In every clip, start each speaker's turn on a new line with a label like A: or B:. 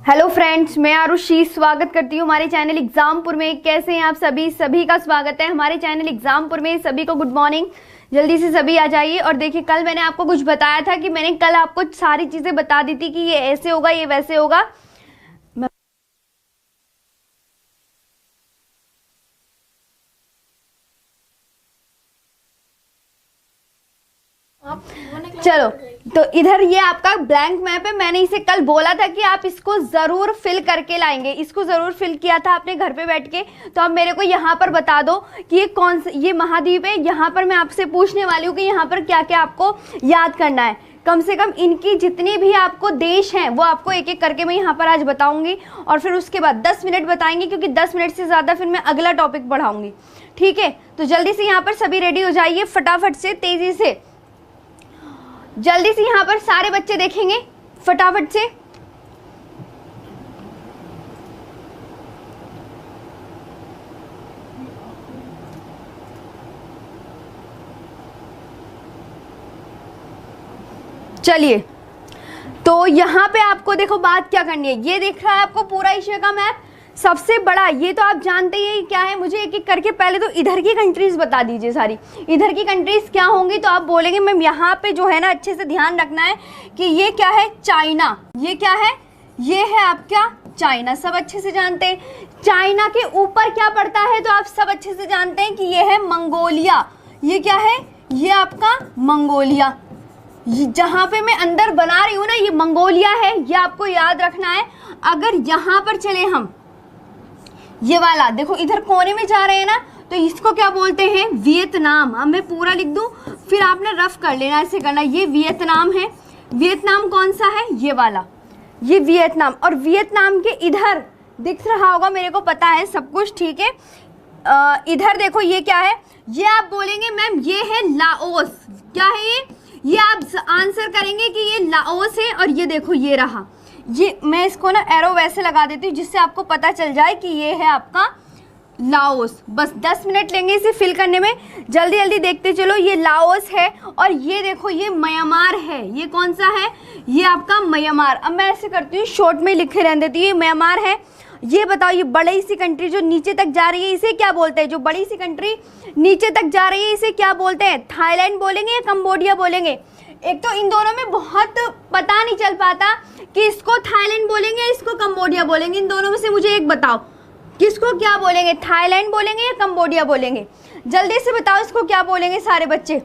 A: Hello friends, मैं आरुषि स्वागत करती हूँ हमारे चैनल एग्जामपुर में। कैसे हैं आप सभी? सभी का स्वागत है हमारे चैनल एग्जामपुर में। सभी को गुड मॉर्निंग। जल्दी से सभी आ जाइए। और देखिए, कल मैंने आपको कुछ बताया था कि मैंने कल आपको सारी चीजें बता दी थी कि ये ऐसे होगा, ये वैसे होगा। चलो, तो इधर ये आपका ब्लैंक मैप है। मैंने इसे कल बोला था कि आप इसको जरूर फिल करके लाएंगे। इसको जरूर फिल किया था आपने घर पे बैठ के। तो अब मेरे को यहाँ पर बता दो कि ये कौन सा ये महाद्वीप है। यहाँ पर मैं आपसे पूछने वाली हूँ कि यहाँ पर क्या क्या आपको याद करना है। कम से कम इनकी जितनी भी आपको देश हैं वो आपको एक एक करके मैं यहाँ पर आज बताऊंगी। और फिर उसके बाद 10 मिनट बताएंगे, क्योंकि 10 मिनट से ज़्यादा फिर मैं अगला टॉपिक बढ़ाऊंगी। ठीक है, तो जल्दी से यहाँ पर सभी रेडी हो जाइए, फटाफट से, तेजी से, जल्दी से। यहाँ पर सारे बच्चे देखेंगे फटाफट से। चलिए, तो यहाँ पे आपको देखो बात क्या करनी है। ये दिख रहा है आपको पूरा एशिया का मैप, सबसे बड़ा। ये तो आप जानते ही क्या है। मुझे एक एक करके पहले तो इधर की कंट्रीज बता दीजिए सारी। इधर की कंट्रीज क्या होंगी तो आप बोलेंगे मैम यहाँ पे जो है ना, अच्छे से ध्यान रखना है कि ये क्या है, चाइना। ये क्या है, ये है आपका चाइना। सब अच्छे से जानते हैं। चाइना के ऊपर क्या पड़ता है तो आप सब अच्छे से जानते हैं कि ये है मंगोलिया। ये क्या है, ये आपका मंगोलिया। जहाँ पे मैं अंदर बना रही हूँ ना, ये मंगोलिया है। ये आपको याद रखना है। अगर यहाँ पर चले हम, ये वाला देखो इधर कोने में जा रहे हैं ना, तो इसको क्या बोलते हैं, वियतनाम। अब मैं पूरा लिख दूं, फिर आपने रफ कर लेना, ऐसे करना। ये वियतनाम है। वियतनाम कौन सा है, ये वाला, ये वियतनाम। और वियतनाम के इधर दिख रहा होगा, मेरे को पता है सब कुछ, ठीक है। इधर देखो ये क्या है, ये आप बोलेंगे मैम ये है लाओस। क्या है ये आप आंसर करेंगे कि ये लाओस है। और ये देखो ये रहा, ये मैं इसको ना एरो वैसे लगा देती हूँ जिससे आपको पता चल जाए कि ये है आपका लाओस। बस 10 मिनट लेंगे इसे फिल करने में। जल्दी जल्दी देखते चलो। ये लाओस है। और ये देखो ये म्यांमार है। ये कौन सा है, ये आपका म्यांमार। अब मैं ऐसे करती हूँ, शॉर्ट में लिखे रहने देती हूँ, ये म्यांमार है। ये बताओ, ये बड़ी सी कंट्री जो नीचे तक जा रही है इसे क्या बोलते हैं? जो बड़ी सी कंट्री नीचे तक जा रही है इसे क्या बोलते हैं? थाईलैंड बोलेंगे या कंबोडिया बोलेंगे? एक तो इन दोनों में बहुत पता नहीं चल पाता कि इसको थाईलैंड बोलेंगे, इसको कंबोडिया बोलेंगे। इन दोनों में से मुझे एक बताओ, किसको क्या बोलेंगे? थाईलैंड बोलेंगे या कंबोडिया बोलेंगे? जल्दी से बताओ, इसको क्या बोलेंगे सारे बच्चे?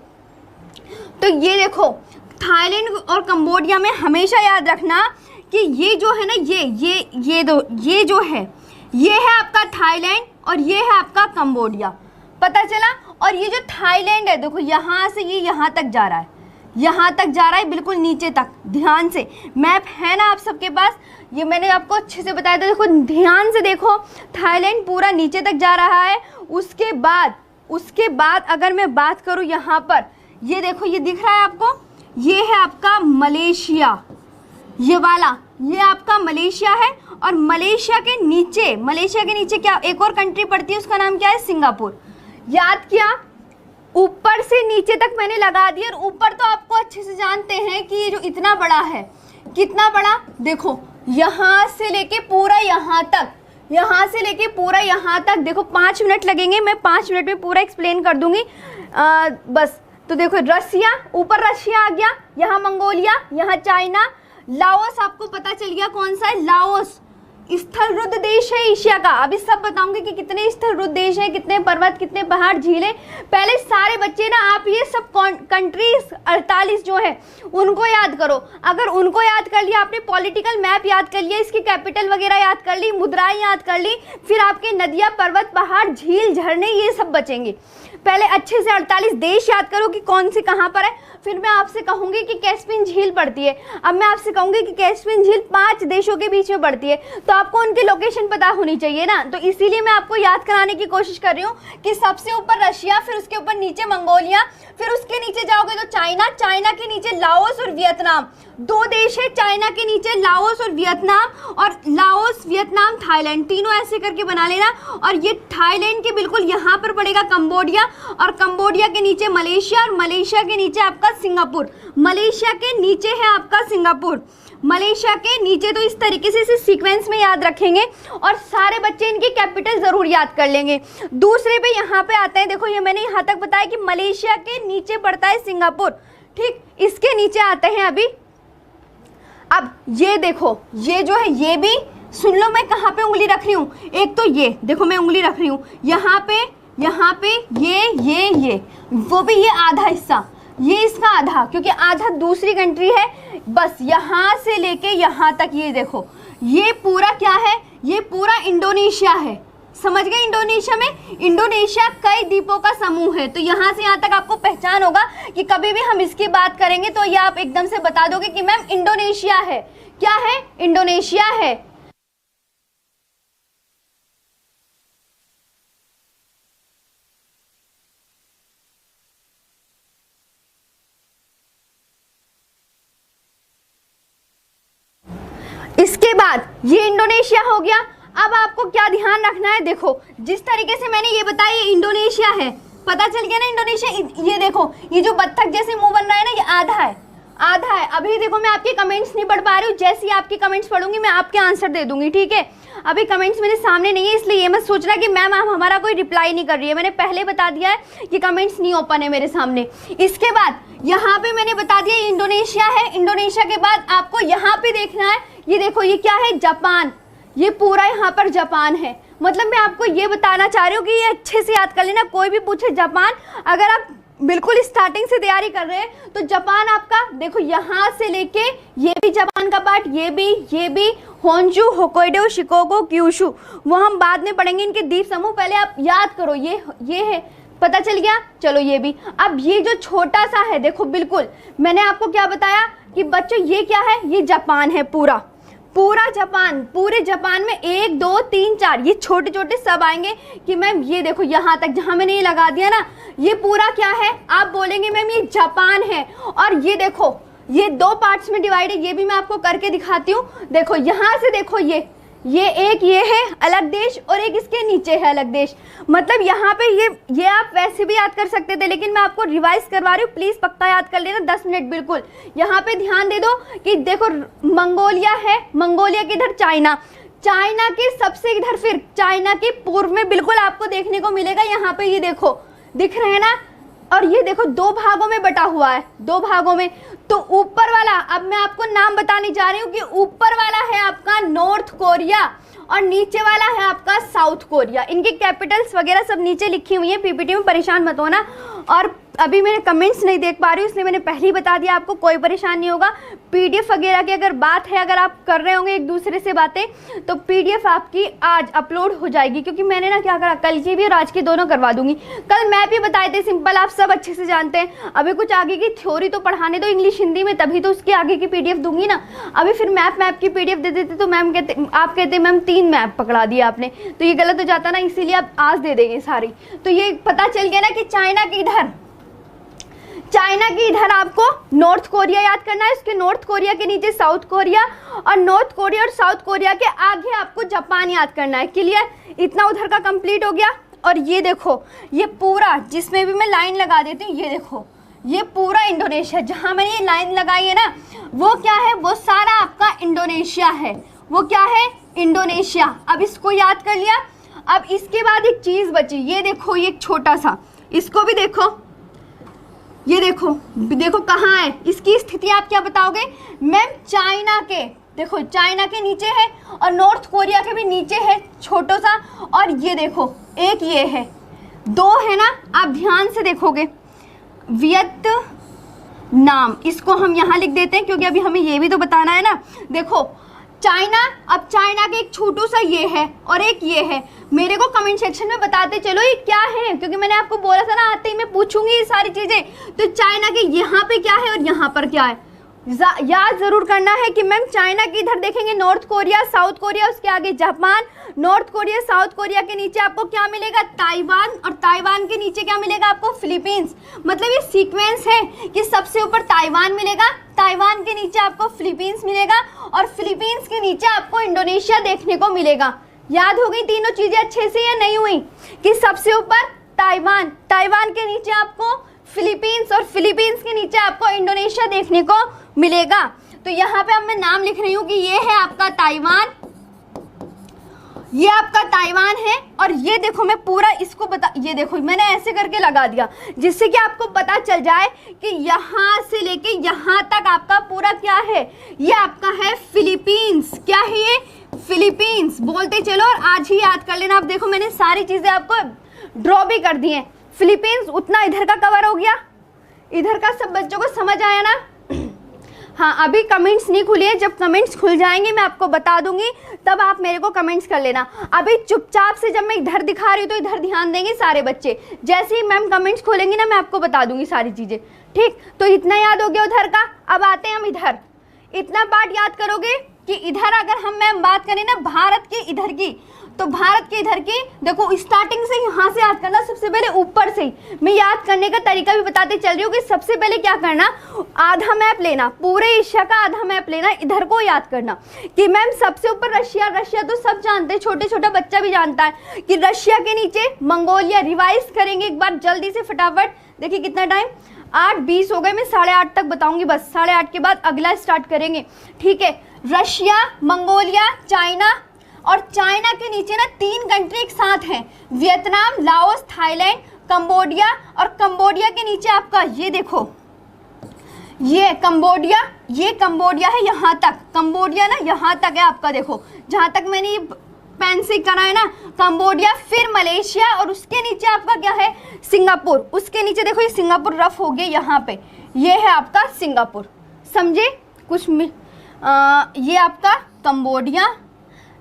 A: तो ये देखो, थाईलैंड और कंबोडिया में हमेशा याद रखना कि ये जो है ना, ये जो है, ये है आपका थाईलैंड और ये है आपका कंबोडिया। पता चला? और ये जो थाईलैंड है, देखो यहाँ से ये यहाँ तक जा रहा है, यहाँ तक जा रहा है, बिल्कुल नीचे तक। ध्यान से, मैप है ना आप सबके पास? ये मैंने आपको अच्छे से बताया था। देखो ध्यान से देखो, थाईलैंड पूरा नीचे तक जा रहा है। उसके बाद अगर मैं बात करूँ यहाँ पर, ये देखो ये दिख रहा है आपको, ये है आपका मलेशिया। ये वाला, ये आपका मलेशिया है। और मलेशिया के नीचे क्या एक और कंट्री पड़ती है, उसका नाम क्या है, सिंगापुर। याद किया? ऊपर से नीचे तक मैंने लगा दिया। और ऊपर तो आपको अच्छे से जानते हैं कि ये जो इतना बड़ा है, कितना बड़ा, देखो यहाँ से लेके पूरा यहाँ तक, यहाँ से लेके पूरा यहाँ तक। देखो 5 मिनट लगेंगे, मैं 5 मिनट में पूरा एक्सप्लेन कर दूंगी। बस, तो देखो रसिया, ऊपर रशिया आ गया, यहाँ मंगोलिया, यहाँ चाइना, लाओस आपको पता चल गया कौन सा है, लाओस। स्थल रुद्ध देश है एशिया का। अभी सब बताऊंगी कि कितने स्थल रुद्ध देश है, कितने पर्वत, कितने पहाड़, झीलें। पहले सारे बच्चे ना आप ये सब कंट्रीज 48 जो है उनको याद करो। अगर उनको याद कर लिया आपने, पॉलिटिकल मैप याद कर लिया, इसकी कैपिटल वगैरह याद कर ली, मुद्राएं याद कर ली, फिर आपके नदियां, पर्वत, पहाड़, झील, झरने ये सब बचेंगे। पहले अच्छे से 48 देश याद करो कि कौन से कहाँ पर है। फिर मैं आपसे कहूंगी कि कैस्पियन झील पड़ती है। अब मैं आपसे कहूंगी कि कैस्पियन झील 5 देशों के बीच में पड़ती है, तो आपको उनकी लोकेशन पता होनी चाहिए ना। तो इसीलिए मैं आपको याद कराने की कोशिश कर रही हूँ कि सबसे ऊपर रशिया, फिर उसके ऊपर नीचे मंगोलिया, फिर उसके नीचे जाओगे तो चाइना, चाइना के नीचे लाओस और वियतनाम। 2 देश है चाइना के नीचे, लाओस और वियतनाम। और लाओस, वियतनाम, थाईलैंड, तीनों ऐसे करके बना लेना। और ये थाईलैंड के बिल्कुल यहाँ पर पड़ेगा कंबोडिया। और कंबोडिया के नीचे मलेशिया, और मलेशिया के नीचे आपका सिंगापुर, मलेशिया के नीचे है आपका सिंगापुर, मलेशिया के नीचे। तो इस तरीके से इसे सीक्वेंस में याद रखेंगे और सारे बच्चे इनकी कैपिटल जरूर याद कर लेंगे। दूसरे पे यहाँ पे आते हैं, देखो ये मैंने यहाँ तक बताया कि मलेशिया के नीचे पड़ता है सिंगापुर, ठीक, इसके नीचे आते हैं अभी। अब ये देखो, ये जो है ये भी सुन लो मैं कहाँ पे उंगली रख रही हूँ। एक तो ये देखो मैं उंगली रख रही हूँ यहाँ पे, ये वो भी ये आधा हिस्सा, ये इसका आधा, क्योंकि आधा दूसरी कंट्री है। बस यहाँ से लेके यहाँ तक ये देखो, ये पूरा क्या है, ये पूरा इंडोनेशिया है। समझ गए? इंडोनेशिया में, इंडोनेशिया कई द्वीपों का समूह है। तो यहाँ से यहाँ तक आपको पहचान होगा कि कभी भी हम इसकी बात करेंगे तो ये आप एकदम से बता दोगे कि मैम इंडोनेशिया है। क्या है? इंडोनेशिया है। इसके बाद ये इंडोनेशिया हो गया। अब आपको क्या ध्यान रखना है, देखो जिस तरीके से मैंने ये बताया ये इंडोनेशिया है, पता चल गया ना इंडोनेशिया। ये देखो ये जो बत्तख जैसे मुंह बन रहा है ना, ये आधा है, आधा है। अभी देखो मैं आपके कमेंट्स नहीं पढ़ पा रही हूँ, जैसे ही आपके कमेंट्स पढ़ूंगी मैं आपके आंसर दे दूंगी, ठीक है। अभी कमेंट्स मेरे सामने नहीं है, इसलिए ये मत सोचना कि मैम हमारा कोई रिप्लाई नहीं कर रही है। मैंने पहले बता दिया है कि कमेंट्स नहीं ओपन है मेरे सामने। इसके बाद यहाँ पे मैंने बता दिया इंडोनेशिया है। इंडोनेशिया के बाद आपको यहाँ पे देखना है, ये देखो ये क्या है, जापान। ये पूरा यहाँ पर जापान है। मतलब मैं आपको ये बताना चाह रही हूँ कि ये अच्छे से याद कर लेना। कोई भी पूछे जापान, अगर आप बिल्कुल स्टार्टिंग से तैयारी कर रहे हैं तो जापान आपका देखो यहाँ से लेके ये भी जापान का पार्ट, ये भी होन्शु, होक्काइडो, शिकोगो, क्यूशु, वो हम बाद में पढ़ेंगे इनके द्वीप समूह। पहले आप याद करो ये है, पता चल गया। चलो ये भी। अब ये जो छोटा सा है देखो, बिल्कुल मैंने आपको क्या बताया कि बच्चों ये क्या है, ये जापान है। पूरा जापान, पूरे जापान में 1 2 3 4 ये छोटे छोटे सब आएंगे कि मैम ये देखो यहाँ तक जहाँ मैंने ये लगा दिया ना, ये पूरा क्या है, आप बोलेंगे मैम ये जापान है। और ये देखो ये 2 पार्ट्स में डिवाइड है, ये भी मैं आपको करके दिखाती हूँ। देखो यहाँ से देखो ये एक ये है अलग देश और एक इसके नीचे है अलग देश। मतलब यहाँ पे ये आप वैसे भी याद कर सकते थे, लेकिन मैं आपको रिवाइज करवा रही हूँ, प्लीज पक्का याद कर लेना 10 मिनट बिल्कुल। यहाँ पे ध्यान दे दो कि देखो मंगोलिया है, मंगोलिया के इधर चाइना, चाइना के सबसे इधर फिर चाइना के पूर्व में बिल्कुल आपको देखने को मिलेगा यहाँ पे, ये देखो दिख रहे हैं ना। और ये देखो 2 भागों में बटा हुआ है, 2 भागों में। तो ऊपर वाला, अब मैं आपको नाम बताने जा रही हूँ कि ऊपर वाला है आपका नॉर्थ कोरिया और नीचे वाला है आपका साउथ कोरिया। इनकी कैपिटल्स वगैरह सब नीचे लिखी हुई है पीपीटी में, परेशान मत होना। और अभी मैंने कमेंट्स नहीं देख पा रही हूँ, इसलिए मैंने पहले ही बता दिया, आपको कोई परेशान नहीं होगा। पीडीएफ वगैरह की अगर बात है, अगर आप कर रहे होंगे एक दूसरे से बातें, तो पीडीएफ आपकी आज अपलोड हो जाएगी, क्योंकि मैंने ना क्या करा, कल की भी और आज की दोनों करवा दूंगी। कल मैप ही बताए थे सिंपल, आप सब अच्छे से जानते हैं। अभी कुछ आगे की थ्योरी तो पढ़ाने दो इंग्लिश हिंदी में, तभी तो उसके आगे की पीडीएफ दूंगी ना। अभी फिर मैप की पीडीएफ दे देते तो मैम कहते, आप कहते मैम 3 मैप पकड़ा दिया आपने, तो ये गलत हो जाता ना, इसीलिए आप आज दे देंगे सारी। तो ये पता चल गया ना कि चाइना की इधर आपको नॉर्थ कोरिया याद करना है, उसके नॉर्थ कोरिया के नीचे साउथ कोरिया, और नॉर्थ कोरिया और साउथ कोरिया के आगे आपको जापान याद करना है। क्लियर? इतना उधर का कंप्लीट हो गया। और ये देखो ये पूरा, जिसमें भी मैं लाइन लगा देती हूँ, ये देखो ये पूरा इंडोनेशिया, जहां मैंने ये लाइन लगाई है ना, वो क्या है, वो सारा आपका इंडोनेशिया है। वो क्या है? इंडोनेशिया। अब इसको याद कर लिया। अब इसके बाद एक चीज बची, ये देखो ये छोटा सा, इसको भी देखो, ये देखो कहाँ है, इसकी स्थिति आप क्या बताओगे मैम? चाइना के, देखो चाइना के नीचे है और नॉर्थ कोरिया के भी नीचे है छोटा सा। और ये देखो एक ये है, 2 है ना, आप ध्यान से देखोगे, वियतनाम, इसको हम यहाँ लिख देते हैं क्योंकि अभी हमें ये भी तो बताना है ना। देखो चाइना, अब चाइना के एक छोटू सा ये है और एक ये है। मेरे को कमेंट सेक्शन में बताते चलो ये क्या है, क्योंकि मैंने आपको बोला था ना आते ही मैं पूछूंगी ये सारी चीजें। तो चाइना के यहाँ पे क्या है और यहाँ पर क्या है, याद जरूर करना है कि मैम चाइना की इधर देखेंगे नॉर्थ कोरिया, साउथ कोरिया, उसके आगे Japan, north Korea, south Korea के नीचे आपको क्या मिलेगा? ताइवान, और ताइवान के नीचे क्या मिलेगा आपको? फिलीपींस। मतलब ये सीक्वेंस है कि सबसे ऊपर ताइवान मिलेगा, ताइवान के नीचे आपको फिलीपींस मिलेगा, और फिलीपींस के नीचे आपको इंडोनेशिया देखने को मिलेगा। याद हो गई तीनों चीजें अच्छे से या नहीं हुई? कि सबसे ऊपर ताइवान, ताइवान के नीचे आपको फिलीपींस और फिलीपींस के नीचे आपको इंडोनेशिया देखने को मिलेगा। तो यहाँ पे अब मैं नाम लिख रही हूँ कि ये है आपका ताइवान, ये आपका ताइवान है। और ये देखो मैं पूरा इसको बता, ये देखो मैंने ऐसे करके लगा दिया जिससे कि आपको पता चल जाए कि यहाँ से लेके यहाँ तक आपका पूरा क्या है, ये आपका है फिलीपींस। क्या है ये? फिलीपींस बोलते चलो और आज ही याद कर लेना। आप देखो मैंने सारी चीजें आपको ड्रॉ भी कर दी हैं। फिलीपींस उतना इधर का कवर हो गया, इधर का सब बच्चों को समझ आया ना? हाँ, अभी कमेंट्स नहीं खुले हैं, जब कमेंट्स खुल जाएंगे मैं आपको बता दूंगी, तब आप मेरे को कमेंट्स कर लेना। अभी चुपचाप से जब मैं इधर दिखा रही हूँ तो इधर ध्यान देंगे सारे बच्चे। जैसे ही मैम कमेंट्स खोलेंगी ना मैं आपको बता दूंगी सारी चीजें, ठीक? तो इतना याद हो गया उधर का। अब आते हैं हम इधर। इतना पार्ट याद करोगे कि इधर अगर हम मैम बात करें ना भारत की इधर की, तो भारत के इधर की देखो स्टार्टिंग से यहाँ से याद करना, सबसे पहले ऊपर से ही मैं याद करने का तरीका भी बताते चल रही हूँ कि सबसे पहले क्या करना, आधा मैप लेना, पूरे एशिया का आधा मैप लेना, इधर को याद करना कि मैम सबसे ऊपर रशिया, रशिया तो सब जानते हैं, छोटे छोटा बच्चा भी जानता है कि रशिया के नीचे मंगोलिया। रिवाइज करेंगे एक बार जल्दी से फटाफट, देखिए कितना टाइम 8:20 हो गए, मैं 8:30 तक बताऊंगी बस, 8:30 के बाद अगला स्टार्ट करेंगे, ठीक है? रशिया, मंगोलिया, चाइना, और चाइना के नीचे ना 3 कंट्री एक साथ हैं, वियतनाम, लाओस, थाईलैंड, कंबोडिया। और कंबोडिया के नीचे आपका ये देखो, ये कंबोडिया, ये कंबोडिया है यहाँ तक, कंबोडिया ना यहाँ तक है आपका, देखो जहाँ तक मैंने ये पेन से करा है ना, कंबोडिया, फिर मलेशिया, और उसके नीचे आपका क्या है, सिंगापुर। उसके नीचे देखो ये सिंगापुर रफ हो गया यहाँ पे, ये है आपका सिंगापुर, समझे कुछ? ये आपका कंबोडिया,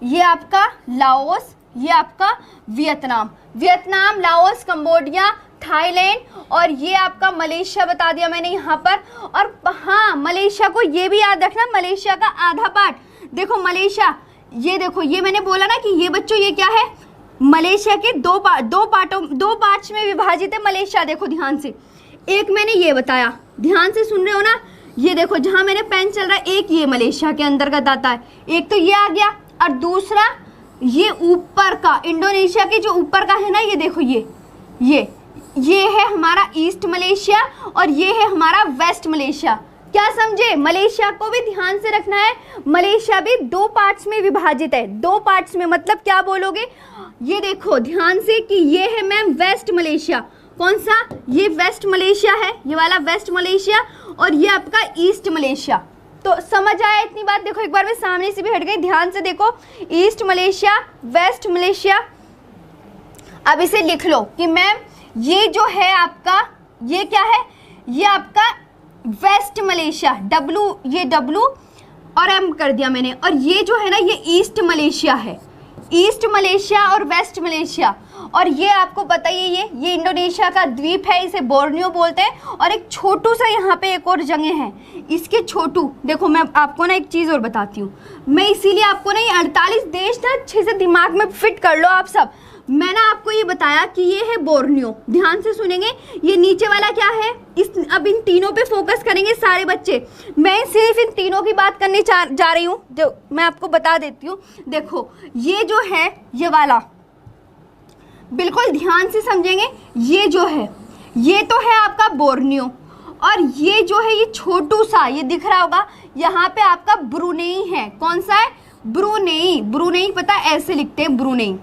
A: ये आपका लाओस, ये आपका Vietnam, Vietnam, Laos, Cambodia, Thailand, और ये आपका मलेशिया बता दिया मैंने यहाँ पर। और हाँ, मलेशिया को ये भी याद रखना, मलेशिया का आधा पार्ट देखो, मलेशिया ये देखो, ये मैंने बोला ना कि ये बच्चों ये क्या है, मलेशिया के दो पार्ट्स में विभाजित है मलेशिया। देखो ध्यान से, एक मैंने ये बताया, ध्यान से सुन रहे हो ना? ये देखो जहाँ मैंने पेन चल रहा है, एक ये मलेशिया के अंतर्गत आता है, एक तो ये आ गया, और दूसरा ये ऊपर का, इंडोनेशिया के जो ऊपर का है ना, ये देखो ये है हमारा ईस्ट मलेशिया, और ये है हमारा वेस्ट मलेशिया। क्या समझे? मलेशिया को भी ध्यान से रखना है, मलेशिया भी 2 पार्ट्स में विभाजित है। 2 पार्ट्स में मतलब क्या बोलोगे? ये देखो ध्यान से कि ये है मैम वेस्ट मलेशिया। कौन सा? ये वेस्ट मलेशिया है, ये वाला वेस्ट मलेशिया, और ये आपका ईस्ट मलेशिया। तो समझ आया इतनी बात? देखो एक बार मैं सामने से भी हट गई, ध्यान से देखो, ईस्ट मलेशिया, वेस्ट मलेशिया। अब इसे लिख लो कि मैम ये जो है आपका, ये क्या है, ये आपका वेस्ट मलेशिया, W, ये W और M कर दिया मैंने, और ये जो है ना ये ईस्ट मलेशिया है, ईस्ट मलेशिया और वेस्ट मलेशिया। और ये आपको पता ही है, ये इंडोनेशिया का द्वीप है, इसे बोर्नियो बोलते हैं। और एक छोटू सा यहाँ पे एक और जगह है, इसके छोटू, देखो मैं आपको ना एक चीज़ और बताती हूँ, मैं इसीलिए आपको ना ये 48 देश ना अच्छे से दिमाग में फिट कर लो आप सब। मैंने आपको ये बताया कि ये है बोर्नियो, ध्यान से सुनेंगे, ये नीचे वाला क्या है, अब इन तीनों पे फोकस करेंगे सारे बच्चे। मैं सिर्फ इन तीनों की बात करने जा रही हूँ, जो मैं आपको बता देती हूँ। देखो ये जो है ये वाला, बिल्कुल ध्यान से समझेंगे, ये जो है ये तो है आपका बोर्नियो, और ये जो है ये छोटू सा, ये दिख रहा होगा, यहाँ पे आपका ब्रुनेई है। कौन सा है? ब्रुनेई। ब्रुनेई पता है ऐसे लिखते हैं, ब्रुनेई,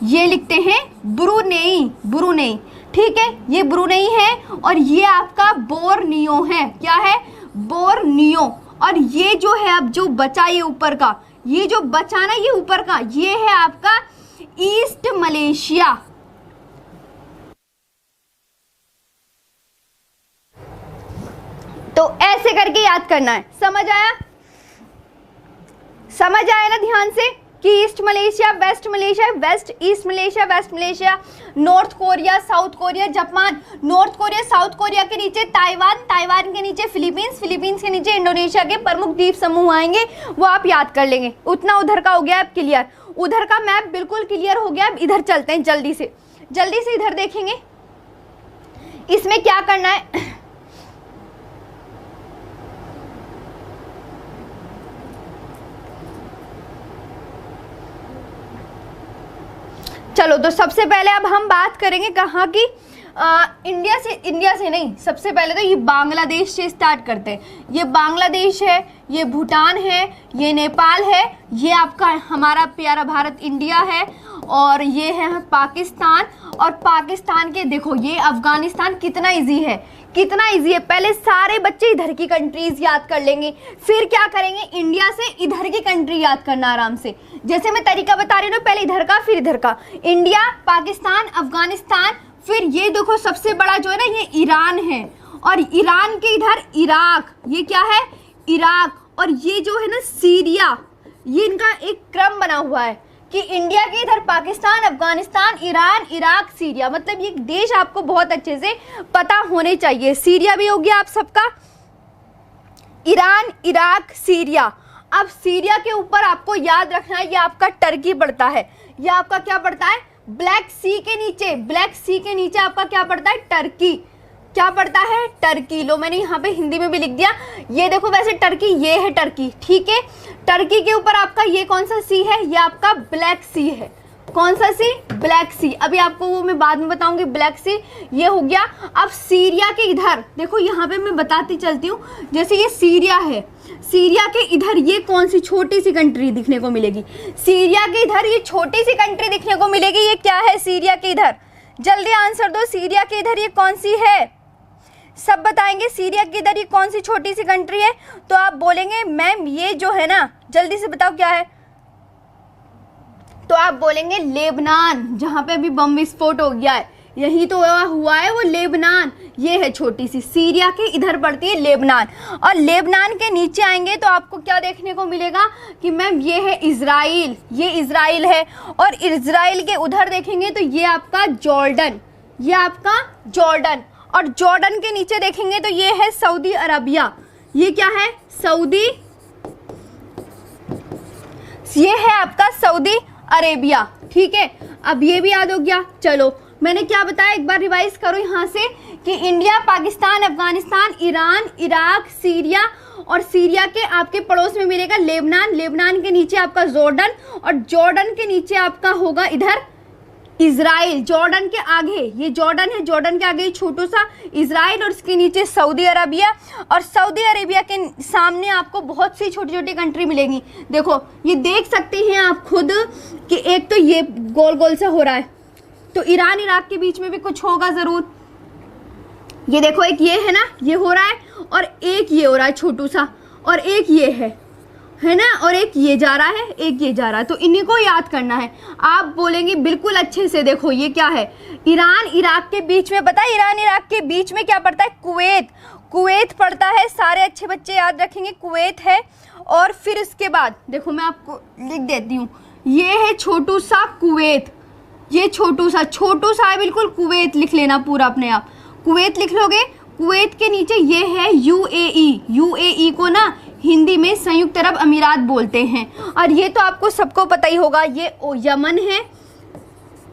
A: ये लिखते हैं ब्रुनेई, ब्रुनेई, ठीक है? ये ब्रुनेई है, और ये आपका बोर्नियो है। क्या है? बोर्नियो। और ये जो है अब जो बचा, ये ऊपर का, ये जो बचा ना ये ऊपर का, ये है आपका ईस्ट मलेशिया। तो ऐसे करके याद करना है, समझ आया? समझ आया ना? ध्यान से कि east Malaysia, west Malaysia, west east Malaysia, west Malaysia, north Korea, south Korea, Japan, north Korea, south Korea के नीचे ताइवान, ताइवान के नीचे फिलीपींस, फिलीपींस के नीचे इंडोनेशिया के प्रमुख द्वीप समूह आएंगे, वो आप याद कर लेंगे। उतना उधर का हो गया अब क्लियर, उधर का मैप बिल्कुल क्लियर हो गया। अब इधर चलते हैं जल्दी से इधर देखेंगे इसमें क्या करना है। चलो तो सबसे पहले अब हम बात करेंगे कहाँ की, इंडिया से नहीं, सबसे पहले तो ये बांग्लादेश से स्टार्ट करते हैं। ये बांग्लादेश है, ये भूटान है, ये नेपाल है, ये आपका हमारा प्यारा भारत इंडिया है, और ये है पाकिस्तान। और पाकिस्तान के देखो ये अफगानिस्तान, कितना इजी है, कितना इजी है। पहले सारे बच्चे इधर की कंट्रीज याद कर लेंगे, फिर क्या करेंगे, इंडिया से इधर की कंट्री याद करना आराम से। जैसे मैं तरीका बता रही हूँ, पहले इधर का फिर इधर का, इंडिया, पाकिस्तान, अफगानिस्तान, फिर ये देखो सबसे बड़ा जो है ना ये ईरान है, और ईरान के इधर इराक, ये क्या है इराक, और ये जो है ना सीरिया। ये इनका एक क्रम बना हुआ है कि इंडिया के इधर Pakistan, Afghanistan, Iran, Iraq, Syria, मतलब ये देश आपको बहुत अच्छे से पता होने चाहिए। सीरिया भी हो गया आप सबका, ईरान, इराक, सीरिया। अब सीरिया के ऊपर आपको याद रखना है ये आपका टर्की पड़ता है, ये आपका क्या पड़ता है, ब्लैक सी के नीचे, ब्लैक सी के नीचे आपका क्या पड़ता है, टर्की। क्या पड़ता है, टर्की। लो मैंने यहाँ पे हिंदी में भी लिख दिया, ये देखो वैसे टर्की, ये है टर्की, ठीक है। टर्की के ऊपर आपका ये कौन सा सी है, ये आपका ब्लैक सी है। कौन सा सी, ब्लैक सी। अभी आपको वो मैं बाद में बताऊंगी, ब्लैक सी ये हो गया। अब सीरिया के इधर देखो, यहाँ पे मैं बताती चलती हूँ, जैसे ये सीरिया है, सीरिया के इधर ये कौन सी छोटी सी कंट्री दिखने को मिलेगी, सीरिया के इधर ये छोटी सी कंट्री दिखने को मिलेगी। ये क्या है सीरिया के इधर, जल्दी आंसर दो, सीरिया के इधर ये कौन सी है, सब बताएंगे। सीरिया के इधर ये कौन सी छोटी सी कंट्री है, तो आप बोलेंगे मैम ये जो है ना, जल्दी से बताओ क्या है, तो आप बोलेंगे लेबनान, जहां पे अभी बम विस्फोट हो गया है, यही तो हुआ है वो लेबनान। ये है छोटी सी, सीरिया के इधर पड़ती है लेबनान। और लेबनान के नीचे आएंगे तो आपको क्या देखने को मिलेगा कि मैम ये है इजराइल, ये इजराइल है। और इजराइल के उधर देखेंगे तो ये आपका जॉर्डन, ये आपका जॉर्डन। और जॉर्डन के नीचे देखेंगे तो ये है सऊदी अरबिया, ये क्या है, सऊदी, ये है आपका सऊदी अरेबिया, ठीक है। अब ये भी याद हो गया। चलो मैंने क्या बताया, एक बार रिवाइज करो यहाँ से कि India, Pakistan, Afghanistan, Iran, Iraq, Syria, और सीरिया के आपके पड़ोस में मिलेगा लेबनान, लेबनान के नीचे आपका जॉर्डन, और जॉर्डन के नीचे आपका होगा इधर इजराइल। जॉर्डन के आगे ये जॉर्डन है, जॉर्डन के आगे छोटू सा इजराइल, और इसके नीचे सऊदी अरबिया। और सऊदी अरेबिया के सामने आपको बहुत सी छोटी छोटी कंट्री मिलेंगी। देखो ये देख सकते हैं आप खुद कि एक तो ये गोल गोल सा हो रहा है, तो ईरान इराक के बीच में भी कुछ होगा जरूर। ये देखो एक ये है ना, ये हो रहा है, और एक ये हो रहा है छोटू सा, और एक ये है ना, और एक ये जा रहा है, एक ये जा रहा है। तो इन्हीं को याद करना है। आप बोलेंगे बिल्कुल अच्छे से, देखो ये क्या है, ईरान इराक के बीच में, पता है ईरान इराक के बीच में क्या पड़ता है, कुवैत, कुवैत पड़ता है। सारे अच्छे बच्चे याद रखेंगे, कुवैत है। और फिर इसके बाद देखो मैं आपको लिख देती हूँ, ये है छोटू सा कुवैत, ये छोटू सा है बिल्कुल, कुवैत लिख लेना पूरा अपने आप, कुवैत लिख लोगे। कुवैत के नीचे ये है यूएई, यूएई को ना हिंदी में संयुक्त अरब अमीरात बोलते हैं। और ये तो आपको सबको पता ही होगा, ये यमन है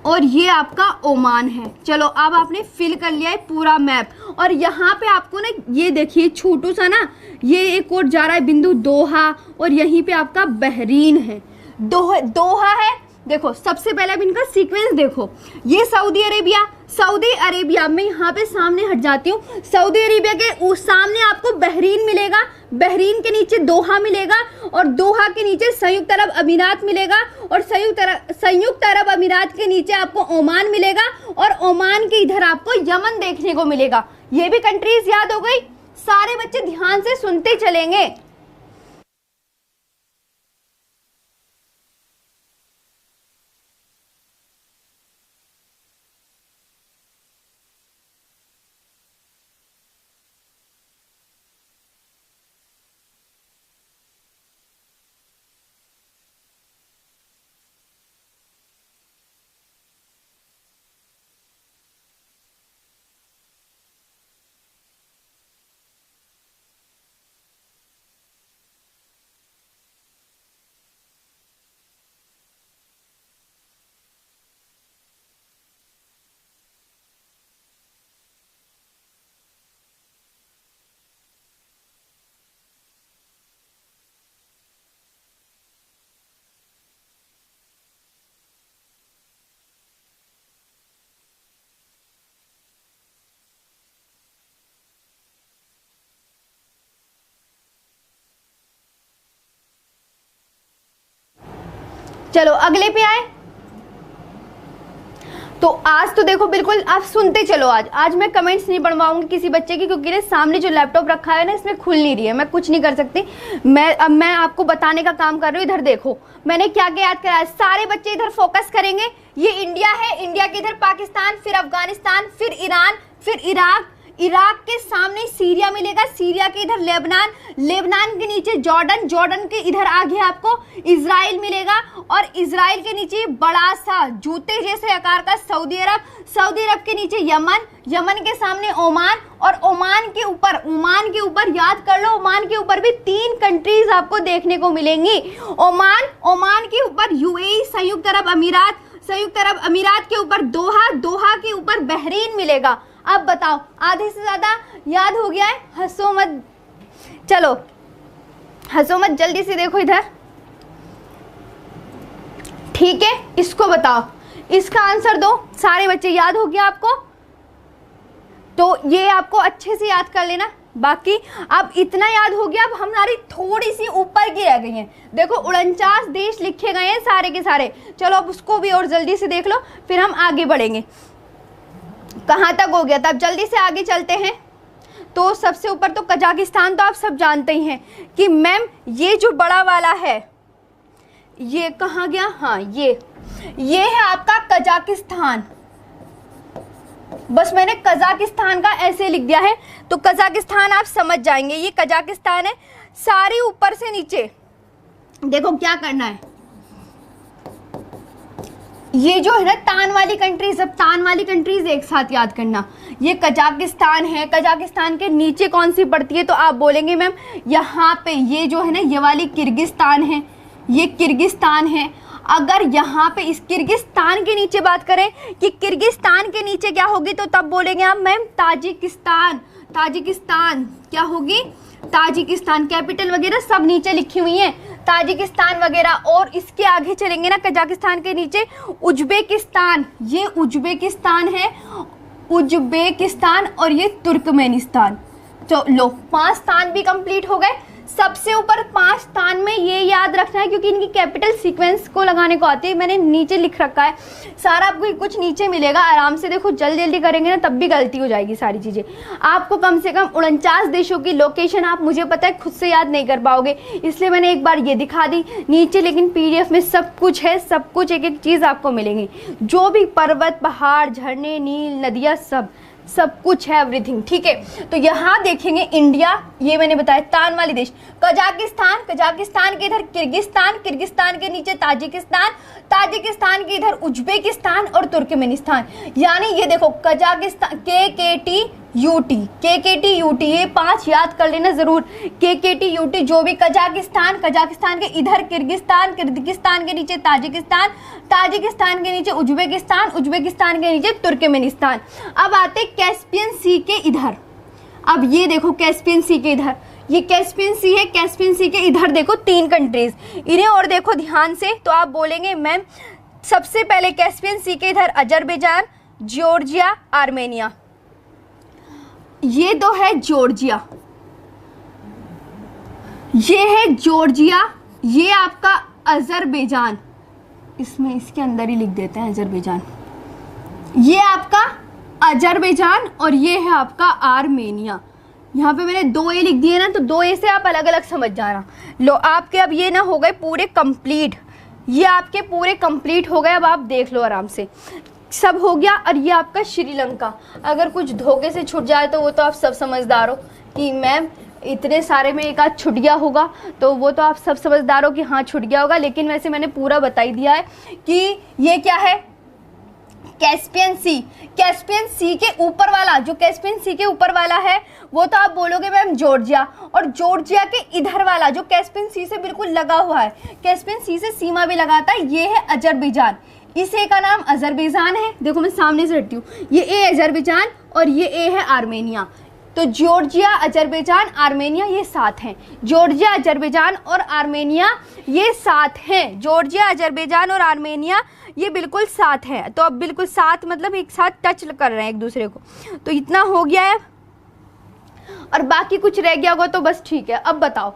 A: और ये आपका ओमान है। चलो अब आपने फिल कर लिया है पूरा मैप। और यहाँ पे आपको ना ये देखिए छोटू सा ना, ये एक और जा रहा है बिंदु दोहा, और यहीं पे आपका बहरीन है, दोहा है। देखो सबसे पहले अब इनका सीक्वेंस देखो, ये सऊदी अरेबिया, सऊदी अरेबिया में यहाँ पे सामने हट जाती हूँ, सऊदी अरेबिया के उस सामने आपको बहरीन मिलेगा, बहरीन के नीचे दोहा मिलेगा, और दोहा के नीचे संयुक्त अरब अमीरात मिलेगा, और संयुक्त अरब अमीरात के नीचे आपको ओमान मिलेगा, और ओमान के इधर आपको यमन देखने को मिलेगा। ये भी कंट्रीज याद हो गई। सारे बच्चे ध्यान से सुनते चलेंगे। चलो अगले पे आए। तो आज तो देखो बिल्कुल आप सुनते चलो। आज मैं कमेंट्स नहीं बनवाऊंगी किसी बच्चे की, क्योंकि ना सामने जो लैपटॉप रखा है ना इसमें खुल नहीं रही है, मैं कुछ नहीं कर सकती। मैं आपको बताने का काम कर रही हूँ। इधर देखो मैंने क्या क्या याद कराया। सारे बच्चे इधर फोकस करेंगे। ये इंडिया है, इंडिया के इधर पाकिस्तान, फिर अफगानिस्तान, फिर ईरान, फिर इराक, इराक के सामने सीरिया मिलेगा, सीरिया के इधर लेबनान, लेबनान के नीचे जॉर्डन, जॉर्डन के इधर आगे आपको इजराइल मिलेगा, और इजराइल के नीचे बड़ा सा जूते जैसे आकार का सऊदी अरब, सऊदी अरब के नीचे यमन, यमन के सामने ओमान, और ओमान के ऊपर याद कर लो, ओमान के ऊपर भी 3 कंट्रीज आपको देखने को मिलेंगी। ओमान के ऊपर यूएई संयुक्त अरब अमीरात, संयुक्त अरब अमीरात के ऊपर दोहा, दोहा के ऊपर बहरीन मिलेगा। अब बताओ आधे से ज्यादा याद हो गया है? हंसो मत, चलो हंसो मत, जल्दी से देखो इधर। ठीक है, इसको बताओ, इसका आंसर दो। सारे बच्चे याद हो गया आपको? तो ये आपको अच्छे से याद कर लेना। बाकी अब इतना याद हो गया, अब हमारी थोड़ी सी ऊपर की रह गई है। देखो 49 देश लिखे गए हैं सारे के सारे। चलो अब उसको भी और जल्दी से देख लो, फिर हम आगे बढ़ेंगे। कहाँ तक हो गया था? अब जल्दी से आगे चलते हैं। तो सबसे ऊपर तो कजाकिस्तान, तो आप सब जानते ही हैं कि मैम ये जो बड़ा वाला है ये कहाँ गया? हाँ ये है आपका कजाकिस्तान। बस मैंने कजाकिस्तान का ऐसे लिख दिया है, तो कजाकिस्तान आप समझ जाएंगे। ये कजाकिस्तान है। सारी ऊपर से नीचे देखो क्या करना है। ये जो है ना तान वाली कंट्रीज, सब तान वाली कंट्रीज एक साथ याद करना। ये कजाकिस्तान है। कजाकिस्तान के नीचे कौन सी पड़ती है? तो आप बोलेंगे मैम यहाँ पे ये जो है ना ये वाली किर्गिस्तान है, ये किर्गिस्तान है। अगर यहाँ पे इस किर्गिस्तान के नीचे बात करें कि किर्गिस्तान के नीचे क्या होगी, तो तब बोलेंगे आप मैम ताजिकिस्तान। ताजिकिस्तान क्या होगी? ताजिकिस्तान। कैपिटल वगैरह सब नीचे लिखी हुई है, ताजिकिस्तान वगैरह। और इसके आगे चलेंगे ना कजाकिस्तान के नीचे उज्बेकिस्तान, ये उज्बेकिस्तान है, उज्बेकिस्तान, और ये तुर्कमेनिस्तान। तो लो 5 स्थान भी कंप्लीट हो गए। सबसे ऊपर 5 स्थान में ये याद रखना है, क्योंकि इनकी कैपिटल सीक्वेंस को लगाने को आती है। मैंने नीचे लिख रखा है सारा, आपको कुछ नीचे मिलेगा। आराम से देखो, जल्दी जल्दी करेंगे ना तब भी गलती हो जाएगी सारी चीज़ें। आपको कम से कम 49 देशों की लोकेशन आप, मुझे पता है, खुद से याद नहीं कर पाओगे, इसलिए मैंने एक बार ये दिखा दी नीचे। लेकिन PDF में सब कुछ है, सब कुछ एक एक चीज़ आपको मिलेंगी। जो भी पर्वत, पहाड़, झरने, नील, नदियाँ, सब कुछ है, एवरीथिंग। ठीक है, तो यहाँ देखेंगे इंडिया, ये मैंने बताया तान वाली देश। कजाकिस्तान, कजाकिस्तान के इधर किर्गिस्तान, किर्गिस्तान के नीचे ताजिकिस्तान, ताजिकिस्तान के इधर उज्बेकिस्तान और तुर्कमेनिस्तान। यानी ये देखो कजाकिस्तान, KKTUT, ये 5 याद कर लेना जरूर। KKTUT, जो भी कजाकिस्तान, कजाकिस्तान के इधर किर्गिस्तान, किर्गिस्तान के नीचे ताजिकिस्तान, ताजिकिस्तान के नीचे उज्बेकिस्तान, उज्बेकिस्तान के नीचे तुर्कमेनिस्तान। अब आते कैस्पियन सी के इधर। अब ये देखो कैस्पियन सी के इधर, ये कैस्पियन सी है। कैस्पियन सी के इधर देखो 3 कंट्रीज, इन्हें और देखो ध्यान से। तो आप बोलेंगे मैम सबसे पहले कैस्पियन सी के इधर अजरबैजान, जॉर्जिया, आर्मेनिया। ये तो है जॉर्जिया, ये है जॉर्जिया, ये आपका अजरबैजान, इसमें इसके अंदर ही लिख देते हैं अजरबैजान। ये आपका अजरबैजान और ये है आपका आर्मेनिया। यहाँ पे मैंने 2A लिख दिए ना, तो 2A से आप अलग अलग समझ जाना। लो आपके अब ये ना हो गए पूरे कंप्लीट, ये आपके पूरे कंप्लीट हो गए। अब आप देख लो आराम से, सब हो गया। और ये आपका श्रीलंका। अगर कुछ धोखे से छूट जाए तो वो तो आप सब समझदार हो कि मैम इतने सारे में एक आध छूट गया होगा, तो वो तो आप सब समझदार हो कि हाँ छूट गया होगा। लेकिन वैसे मैंने पूरा बता ही दिया है कि ये क्या है, कैस्पियन सी। कैस्पियन सी के ऊपर वाला, जो कैस्पियन सी के ऊपर वाला है वो तो आप बोलोगे मैम जॉर्जिया। और जॉर्जिया के इधर वाला जो कैस्पियन सी से बिल्कुल लगा हुआ है, कैस्पियन सी से सीमा भी लगाता है, ये है अजरबैजान। इस ए का नाम अजरबैजान है। देखो मैं सामने से हटती हूँ, ये ए अजरबैजान और ये ए है आर्मेनिया। तो जॉर्जिया, अजरबैजान, आर्मेनिया ये साथ हैं। जॉर्जिया, अजरबैजान और आर्मेनिया ये साथ हैं। जॉर्जिया, अजरबैजान और आर्मेनिया ये बिल्कुल साथ है। तो अब बिल्कुल साथ मतलब एक साथ टच कर रहे हैं एक दूसरे को। तो इतना हो गया है, और बाकी कुछ रह गया होगा तो बस ठीक है। अब बताओ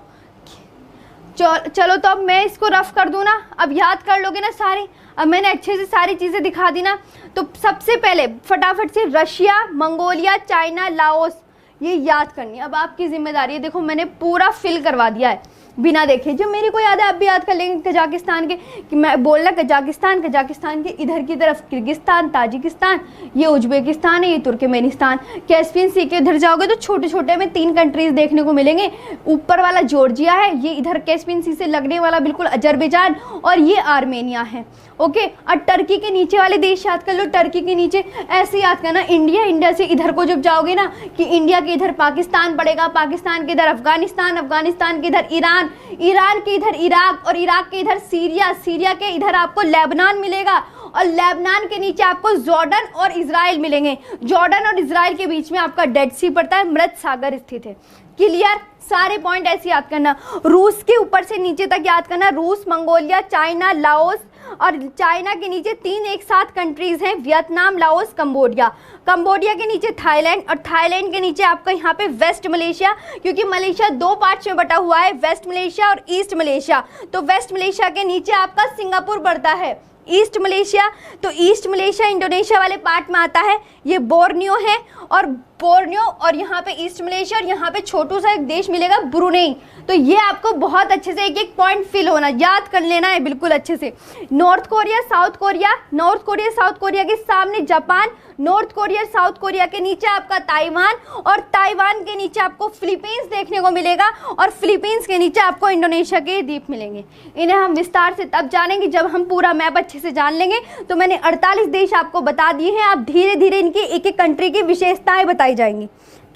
A: चलो तो अब मैं इसको रफ कर दूं ना, अब याद कर लोगे ना सारे। अब मैंने अच्छे से सारी चीज़ें दिखा दी ना, तो सबसे पहले फटाफट से रशिया, मंगोलिया, चाइना, लाओस, ये याद करनी है। अब आपकी जिम्मेदारी है। देखो मैंने पूरा फिल करवा दिया है बिना देखे, जो मेरे को याद है आप भी याद कर लेंगे। कजाकिस्तान के, कि मैं बोलना कजाकिस्तान, कजाकिस्तान के इधर की तरफ किर्गिस्तान, ताजिकिस्तान, ये उज्बेकिस्तान है, ये तुर्कमेनिस्तान। कैस्पियन सी के इधर जाओगे तो छोटे छोटे में 3 कंट्रीज देखने को मिलेंगे। ऊपर वाला जॉर्जिया है, ये इधर कैस्पियन सी से लगने वाला बिल्कुल अजरबैजान, और ये आर्मेनिया है। ओके, और टर्की के नीचे वाले देश याद कर लो। टर्की के नीचे ऐसे याद करना, इंडिया, इंडिया से इधर को जब जाओगे ना, कि इंडिया के इधर पाकिस्तान पड़ेगा, पाकिस्तान के इधर अफगानिस्तान, अफगानिस्तान के इधर ईरान, ईरान के इधर इराक, और इराक के इधर सीरिया, सीरिया के इधर आपको लेबनान मिलेगा, और लेबनान के नीचे आपको जॉर्डन और इजराइल मिलेंगे। जॉर्डन और इजराइल के बीच में आपका डेड सी पड़ता है, मृत सागर स्थित है। क्लियर? सारे पॉइंट ऐसे याद करना। रूस के ऊपर से नीचे तक याद करना, रूस, मंगोलिया, चाइना, लाओस, और चाइना के नीचे 3 एक साथ कंट्रीज हैं, वियतनाम, लाओस, कंबोडिया। कंबोडिया के नीचे थाईलैंड, और थाईलैंड के नीचे आपका यहाँ पे वेस्ट मलेशिया, क्योंकि मलेशिया 2 पार्ट्स में बटा हुआ है, वेस्ट मलेशिया और ईस्ट मलेशिया। तो वेस्ट मलेशिया के नीचे आपका सिंगापुर पड़ता है, ईस्ट मलेशिया। तो ईस्ट मलेशिया इंडोनेशिया वाले पार्ट में आता है, ये बोर्नियो है, और बोर्नियो, और यहाँ पे ईस्ट मलेशिया, और यहाँ पे छोटू सा एक देश मिलेगा ब्रुनेई। तो ये आपको बहुत अच्छे से एक एक पॉइंट फिल होना, याद कर लेना है बिल्कुल अच्छे से। North Korea, south Korea, north Korea, south Korea के सामने Japan, north Korea, south Korea के नीचे आपका ताइवान, और ताइवान के नीचे आपको फिलीपींस देखने को मिलेगा, और फिलीपींस के नीचे आपको इंडोनेशिया के द्वीप मिलेंगे। इन्हें हम विस्तार से तब जानेंगे जब हम पूरा मैप अच्छे से जान लेंगे। तो मैंने 48 देश आपको बता दिए हैं, आप धीरे धीरे इनकी एक एक कंट्री की विशेषताएं बताई जाएंगी।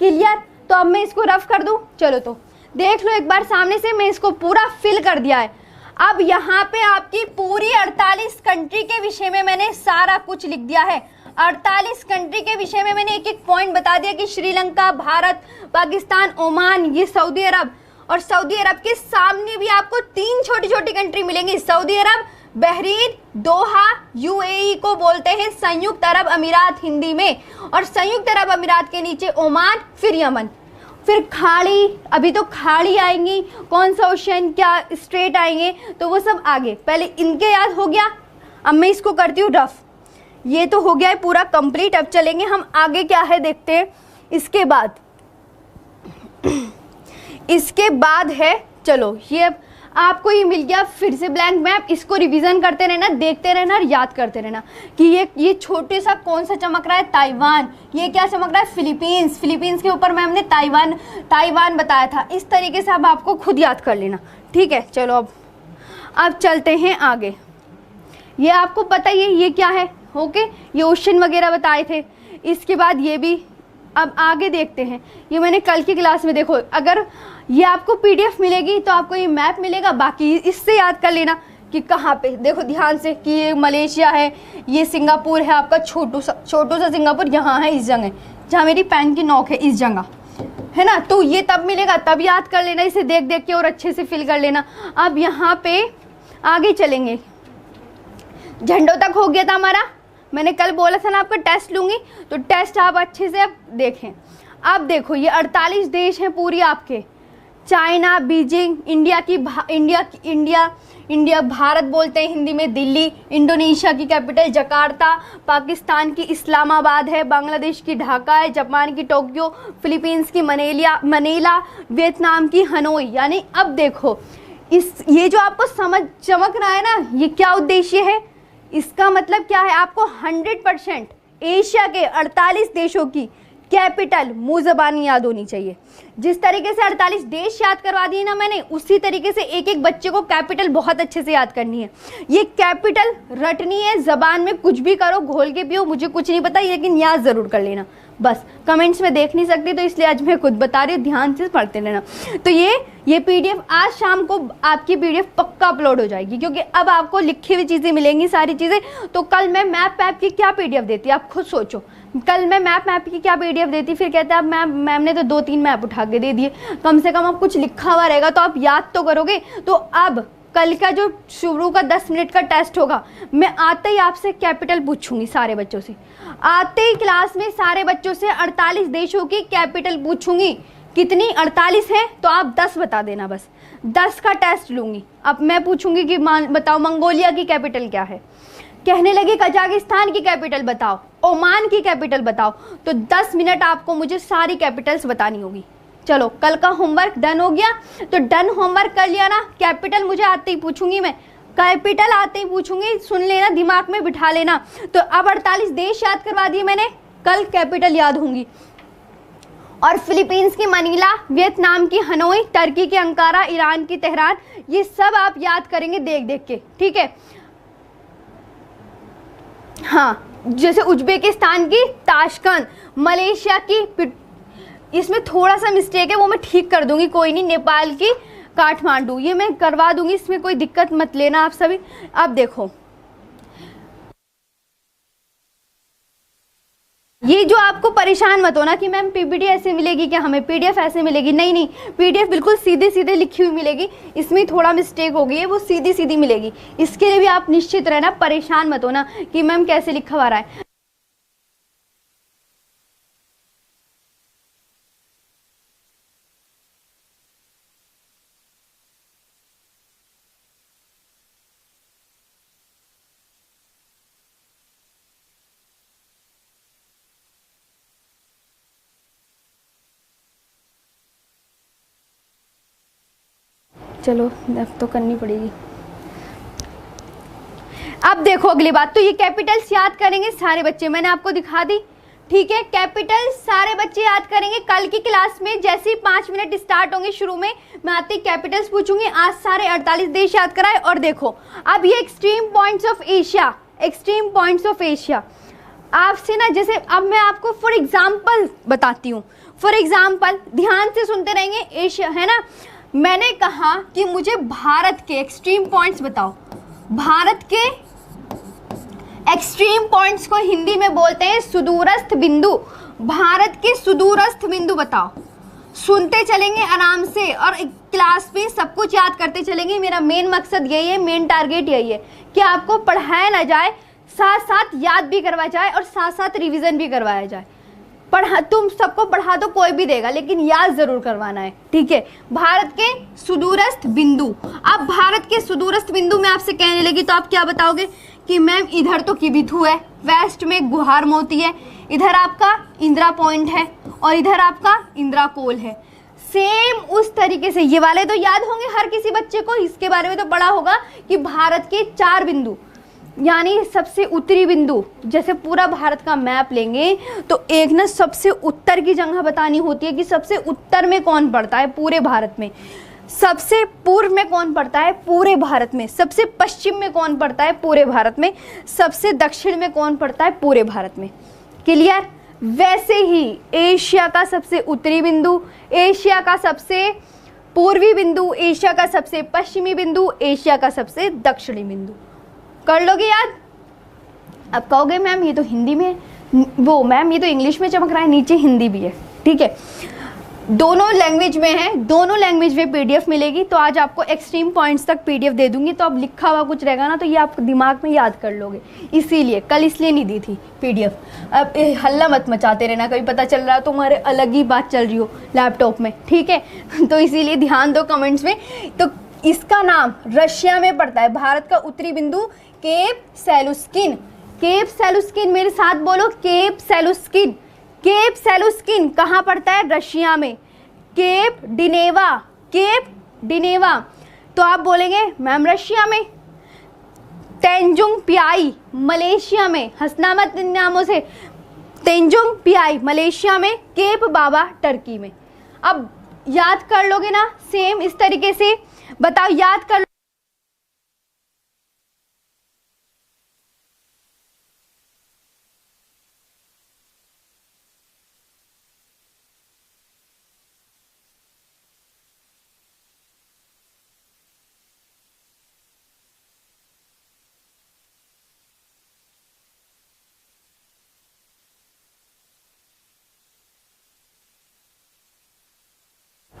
A: क्लियर? तो अब मैं इसको रफ कर दूं। चलो तो देख लो एक बार सामने से, मैं इसको पूरा फिल कर दिया है। अब यहाँ पे आपकी पूरी 48 कंट्री के विषय में मैंने सारा कुछ लिख दिया है। 48 कंट्री के विषय में मैंने एक एक पॉइंट बता दिया कि श्रीलंका, भारत, पाकिस्तान, ओमान, ये सऊदी अरब, और सऊदी अरब के सामने भी आपको 3 छोटी छोटी कंट्री मिलेंगी, सऊदी अरब, बहरीन, दोहा, यूएई को बोलते हैं संयुक्त अरब अमीरात हिंदी में, और संयुक्त अरब अमीरात के नीचे ओमान, फिर यमन, फिर खाड़ी, अभी तो खाड़ी आएंगी, कौन सा ओशन, क्या स्ट्रेट आएंगे, तो वो सब आगे। पहले इनके याद हो गया, अब मैं इसको करती हूँ रफ। ये तो हो गया है पूरा कंप्लीट। अब चलेंगे हम आगे, क्या है देखते हैं इसके बाद। इसके बाद है, चलो ये आपको ये मिल गया फिर से ब्लैंक मैप। इसको रिवीजन करते रहना, देखते रहना और याद करते रहना कि ये छोटे सा कौन सा चमक रहा है, ताइवान। ये क्या चमक रहा है, फिलीपींस। फिलीपींस के ऊपर मैम ने ताइवान बताया था। इस तरीके से अब आपको खुद याद कर लेना, ठीक है। चलो अब चलते हैं आगे। ये आपको पता ही है ये क्या है, ओके, ये ओशन वगैरह बताए थे। इसके बाद ये भी, अब आगे देखते हैं। ये मैंने कल की क्लास में, देखो अगर ये आपको पीडीएफ मिलेगी तो आपको ये मैप मिलेगा, बाकी इससे याद कर लेना कि कहाँ पे। देखो ध्यान से कि ये मलेशिया है, ये सिंगापुर है आपका, छोटू सा सिंगापुर यहाँ है, इस जगह जहाँ मेरी पेन की नोक है, इस जगह है ना। तो ये तब मिलेगा, तब याद कर लेना, इसे देख देख के और अच्छे से फिल कर लेना। अब यहाँ पे आगे चलेंगे, झंडों तक हो गया था हमारा। मैंने कल बोला था ना आपका टेस्ट लूँगी, तो टेस्ट आप अच्छे से अब देखें। अब देखो ये 48 देश हैं पूरी आपके, चाइना, बीजिंग, इंडिया भारत बोलते हैं हिंदी में, दिल्ली, इंडोनेशिया की कैपिटल जकार्ता, पाकिस्तान की इस्लामाबाद है, बांग्लादेश की ढाका है, जापान की टोक्यो, फिलीपींस की मनीला, वियतनाम की हनोई। यानी अब देखो ये जो आपको चमक रहा है ना, ये क्या उद्देश्य है, इसका मतलब क्या है, आपको 100% एशिया के 48 देशों की कैपिटल मुंह ज़बानी याद होनी चाहिए। जिस तरीके से 48 देश याद करवा दिए ना मैंने, उसी तरीके से एक एक बच्चे को कैपिटल बहुत अच्छे से याद करनी है। ये कैपिटल रटनी है, ज़बान में कुछ भी करो, घोल के पियो, मुझे कुछ नहीं पता, लेकिन याद ज़रूर कर लेना। बस कमेंट्स में देख नहीं सकती तो इसलिए आज मैं खुद बता रही हूँ, ध्यान से पढ़ते रहना। तो ये पीडीएफ आज शाम को आपकी पीडीएफ पक्का अपलोड हो जाएगी, क्योंकि अब आपको लिखी हुई चीज़ें मिलेंगी, सारी चीज़ें। तो कल मैं मैप की क्या पीडीएफ देती, आप खुद सोचो। कल मैं मैप की क्या पीडीएफ देती, फिर कहते हैं अब मैम ने तो 2-3 मैप उठा के दे दिए। कम से कम अब कुछ लिखा हुआ रहेगा तो आप याद तो करोगे। तो अब कल का जो शुरू का 10 मिनट का टेस्ट होगा, मैं आते ही आपसे कैपिटल पूछूंगी सारे बच्चों से। आते ही क्लास में सारे बच्चों से 48 देशों की कैपिटल पूछूंगी कितनी 48 है, तो आप 10 बता देना बस। 10 का टेस्ट लूंगी। अब मैं पूछूंगी कि बताओ मंगोलिया की कैपिटल क्या है, कहने लगे कजाकिस्तान की कैपिटल बताओ, ओमान की कैपिटल बताओ, तो 10 मिनट आपको मुझे सारी कैपिटल्स बतानी होगी। चलो कल का होमवर्क डन हो गया, तो डन होमवर्क कर लिया ना। कैपिटल मुझे आते ही पूछूंगी मैं, कैपिटल आते ही पूछूंगी, सुन लेना, दिमाग में बिठा लेना। तो अब 48 देश याद करवा दिए मैंने, कल कैपिटल याद होंगी। और फिलीपींस की मनीला, वियतनाम की हनोई, टर्की की अंकारा, ईरान की तेहरान, ये सब आप याद करेंगे देख देख के, ठीक है। हाँ, जैसे उज्बेकिस्तान की ताशकंद, मलेशिया की इसमें थोड़ा सा मिस्टेक है, वो मैं ठीक कर दूंगी, कोई नहीं। नेपाल की काठमांडू, ये मैं करवा दूंगी, इसमें कोई दिक्कत मत लेना आप सभी। अब देखो ये जो आपको परेशान मत होना कि मैम पीपीटी ऐसे मिलेगी क्या, हमें पीडीएफ ऐसे मिलेगी, नहीं नहीं, पीडीएफ बिल्कुल सीधे सीधे लिखी हुई मिलेगी। इसमें थोड़ा मिस्टेक हो गई है, वो सीधी सीधी मिलेगी। इसके लिए भी आप निश्चित रहना, परेशान मत होना कि मैम कैसे लिखा हुआ रहा है। चलो अब तो करनी पड़ेगी। अब देखो अगली बात, तो ये कैपिटल्स याद करेंगे सारे बच्चे, मैंने आपको दिखा दी, ठीक है। कैपिटल्स सारे बच्चे याद करेंगे। कल की क्लास में जैसे ही 5 मिनट स्टार्ट होंगे, शुरू में मैं आती कैपिटल्स पूछूंगी। आज सारे 48 देश याद कराए। और देखो अब ये extreme points of Asia, extreme points of Asia आपसे ना, जैसे अब मैं आपको फॉर एग्जाम्पल बताती हूँ। फॉर एग्जाम्पल ध्यान से सुनते रहेंगे, एशिया है ना, मैंने कहा कि मुझे भारत के एक्सट्रीम पॉइंट्स बताओ। भारत के एक्सट्रीम पॉइंट्स को हिंदी में बोलते हैं सुदूरस्थ बिंदु। भारत के सुदूरस्थ बिंदु बताओ। सुनते चलेंगे आराम से और क्लास में सब कुछ याद करते चलेंगे। मेरा मेन मकसद यही है, मेन टारगेट यही है कि आपको पढ़ाया ना जाए, साथ साथ याद भी करवाया जाए और साथ साथ रिवीजन भी करवाया जाए। तुम सबको पढ़ा तो कोई भी देगा, लेकिन याद जरूर करवाना है, ठीक है। भारत के सुदूरस्थ बिंदु। अब भारत के सुदूरस्थ बिंदु में आपसे कहने लगी तो आप क्या बताओगे कि मैम इधर तो किबिथु है, वेस्ट में गुहार मोती है, इधर आपका इंदिरा पॉइंट है और इधर आपका इंदिरा कोल है। सेम उस तरीके से ये वाले तो याद होंगे हर किसी बच्चे को। इसके बारे में तो पढ़ा होगा कि भारत के 4 बिंदु, यानी सबसे उत्तरी बिंदु, जैसे पूरा भारत का मैप लेंगे तो एक ना सबसे उत्तर की जगह बतानी होती है कि सबसे उत्तर में कौन पड़ता है पूरे भारत में, सबसे पूर्व में कौन पड़ता है पूरे भारत में, सबसे पश्चिम में कौन पड़ता है पूरे भारत में, सबसे दक्षिण में कौन पड़ता है पूरे भारत में। क्लियर? वैसे ही एशिया का सबसे उत्तरी बिंदु, एशिया का सबसे पूर्वी बिंदु, एशिया का सबसे पश्चिमी बिंदु, एशिया का सबसे दक्षिणी बिंदु। कर लोगे याद? अब कहोगे मैम ये तो हिंदी में है, वो मैम ये तो इंग्लिश में चमक रहा है, नीचे हिंदी भी है, ठीक है। दोनों लैंग्वेज में है, दोनों लैंग्वेज में पीडीएफ मिलेगी। तो आज आपको एक्सट्रीम पॉइंट्स तक पीडीएफ दे दूंगी, तो अब लिखा हुआ कुछ रहेगा ना तो ये आप दिमाग में याद कर लोगे। इसीलिए कल इसलिए नहीं दी थी पीडीएफ। अब हल्ला मत मचाते रहना, कभी पता चल रहा है तुम्हारे अलग ही बात चल रही हो लैपटॉप में, ठीक है। तो इसीलिए ध्यान दो कमेंट्स में। तो इसका नाम रशिया में पड़ता है, भारत का उत्तरी बिंदु केप सेलुस्किन। केप सेलुस्किन, मेरे साथ बोलो, केप सेलुस्किन। केप सेलुस्किन कहाँ पड़ता है? रशिया में। केप डिनेवा, केप डिनेवा, तो आप बोलेंगे मैम रशिया में। तेंजुंग पियाई मलेशिया में, हंसना मत इन नामों से। तेंजुंग पियाई मलेशिया में, केप बाबा टर्की में। अब याद कर लोगे ना सेम इस तरीके से? बताओ याद कर।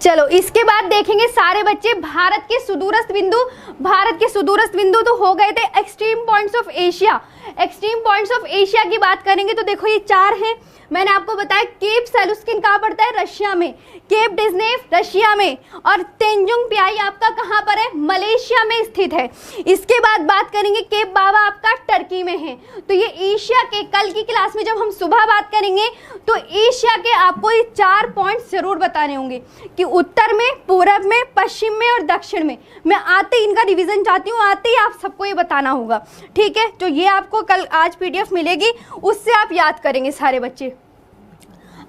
A: चलो इसके बाद देखेंगे सारे बच्चे भारत के सुदूरस्थ बिंदु। भारत के सुदूरस्थ बिंदु तो हो गए थे extreme points of Asia. Extreme points of Asia की बात करेंगे तो देखो ये 4 हैं। मैंने आपको बताया केप सेलुस्किन कहाँ पड़ता है, रशिया में, केप डिजनेफ रशिया में, और तेंजुंग पियाई आपका कहाँ पर है, मलेशिया में स्थित है। इसके बाद बात करेंगे केप बावा आपका टर्की में है। तो ये एशिया के, कल की क्लास में जब हम सुबह बात करेंगे तो एशिया के आपको ये 4 पॉइंट्स जरूर बताने होंगे कि उत्तर में, पूरब में, पश्चिम में और दक्षिण में। मैं आते ही इनका रिवीजन चाहती हूँ, आते ही आप सबको ये बताना होगा, ठीक है। तो ये आपको कल आज PDF मिलेगी, उससे आप याद करेंगे सारे बच्चे।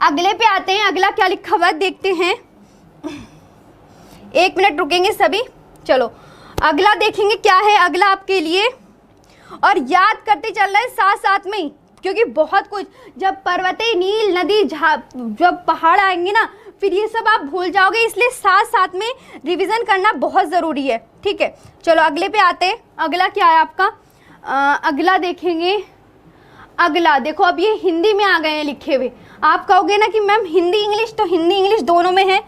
A: अगले पे आते हैं, अगला क्या लिखा हुआ देखते हैं। 1 मिनट रुकेंगे सभी, चलो अगला देखेंगे क्या है अगला आपके लिए, और याद करते चल रहे हैं साथ साथ में ही, क्योंकि बहुत कुछ, जब पर्वतें, नील नदी, जब पहाड़ आएंगे ना फिर ये सब आप भूल जाओगे, इसलिए साथ साथ में रिवीजन करना बहुत ज़रूरी है, ठीक है। चलो अगले पे आते हैं, अगला क्या है आपका, अगला देखेंगे। अगला देखो, अब ये हिंदी में आ गए हैं लिखे हुए। आप कहोगे ना कि मैम हिंदी इंग्लिश, तो हिंदी इंग्लिश दोनों में है।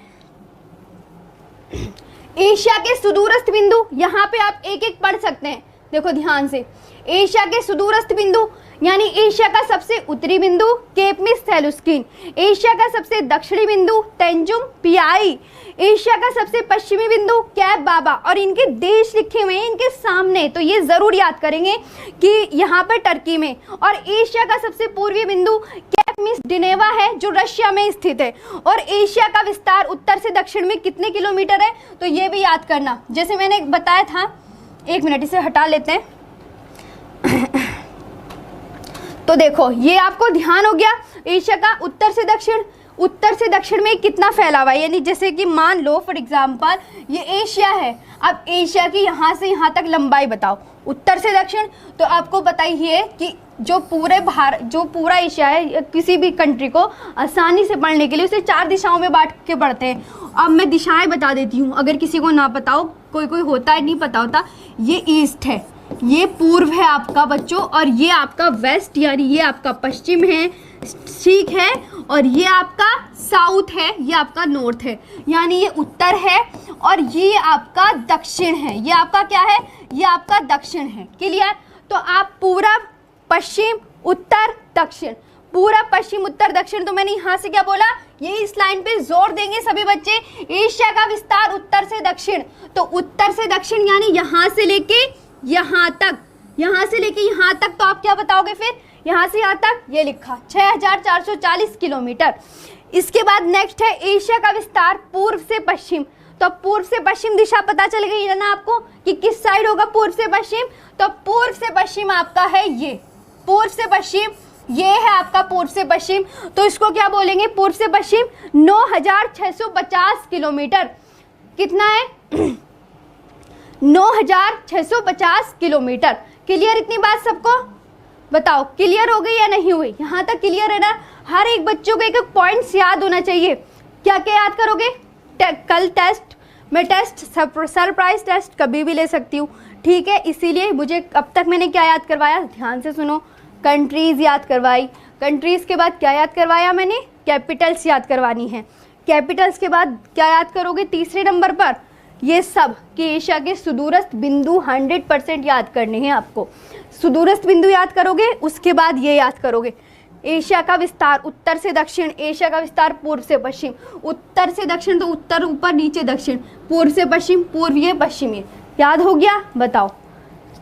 A: एशिया के सुदूरस्थ बिंदु, यहाँ पे आप एक एक पढ़ सकते हैं, देखो ध्यान से। एशिया के सुदूरस्थ बिंदु यानी एशिया का सबसे उत्तरी बिंदु केप मिस सेलुस्किन, एशिया का सबसे दक्षिणी बिंदु तेंजुंग पियाई, एशिया का सबसे पश्चिमी बिंदु कैप बाबा, और इनके देश लिखे हुए हैं इनके सामने, तो ये जरूर याद करेंगे कि यहाँ पर टर्की में। और एशिया का सबसे पूर्वी बिंदु कैप मिस डिनेवा है जो रशिया में स्थित है। और एशिया का विस्तार उत्तर से दक्षिण में कितने किलोमीटर है, तो ये भी याद करना, जैसे मैंने बताया था। 1 मिनट इसे हटा लेते हैं। तो देखो ये आपको ध्यान हो गया, एशिया का उत्तर से दक्षिण में कितना फैला हुआ है, यानी जैसे कि मान लो फॉर एग्जांपल ये एशिया है, अब एशिया की यहाँ से यहाँ तक लंबाई बताओ उत्तर से दक्षिण। तो आपको बताइए कि जो पूरा एशिया है, किसी भी कंट्री को आसानी से पढ़ने के लिए उसे 4 दिशाओं में बांट के पढ़ते हैं। अब मैं दिशाएं बता देती हूँ, अगर किसी को ना पता हो, कोई होता है नहीं पता होता। ये ईस्ट है, ये पूर्व है आपका बच्चों, और ये आपका वेस्ट यानी ये आपका पश्चिम है, ठीक है, और ये आपका साउथ है, ये आपका नॉर्थ है, यानी ये उत्तर है, और ये आपका दक्षिण है। ये आपका क्या है, ये आपका दक्षिण है, क्लियर। तो आप पूरब, पश्चिम, उत्तर, दक्षिण, पूरब, पश्चिम, उत्तर, दक्षिण। तो मैंने यहाँ से क्या बोला, ये इस लाइन पे जोर देंगे सभी बच्चे। एशिया का विस्तार उत्तर से दक्षिण, तो उत्तर से दक्षिण यानी यहाँ से लेके यहाँ तक, यहाँ से लेके यहाँ तक, तो आप क्या बताओगे फिर, यहाँ से यहाँ तक ये लिखा 6440 किलोमीटर। इसके बाद नेक्स्ट है एशिया का विस्तार पूर्व से पश्चिम, तो पूर्व से पश्चिम दिशा पता चल गई है ना आपको कि किस साइड होगा पूर्व से पश्चिम। तो पूर्व से पश्चिम आपका है ये, पूर्व से पश्चिम ये है आपका पूर्व से पश्चिम, तो इसको क्या बोलेंगे, पूर्व से पश्चिम 9650 किलोमीटर। कितना है 9650 किलोमीटर। क्लियर इतनी बात सबको, बताओ क्लियर हो गई या नहीं हुई, यहाँ तक क्लियर है ना। हर एक बच्चों को एक एक पॉइंट्स याद होना चाहिए। क्या क्या याद करोगे, कल टेस्ट मैं टेस्ट सरप्राइज टेस्ट कभी भी ले सकती हूँ, ठीक है। इसीलिए मुझे अब तक मैंने क्या याद करवाया, ध्यान से सुनो। कंट्रीज याद करवाई, कंट्रीज के बाद क्या याद करवाया मैंने, कैपिटल्स याद करवानी है। कैपिटल्स के बाद क्या याद करोगे तीसरे नंबर पर, ये सब कि एशिया के सुदूरस्थ बिंदु 100% याद करने हैं आपको। सुदूरस्थ बिंदु याद करोगे, उसके बाद ये याद करोगे एशिया का विस्तार उत्तर से दक्षिण, एशिया का विस्तार पूर्व से पश्चिम। उत्तर से दक्षिण तो उत्तर ऊपर नीचे दक्षिण, पूर्व से पश्चिम पूर्व ये पश्चिम ये। याद हो गया, बताओ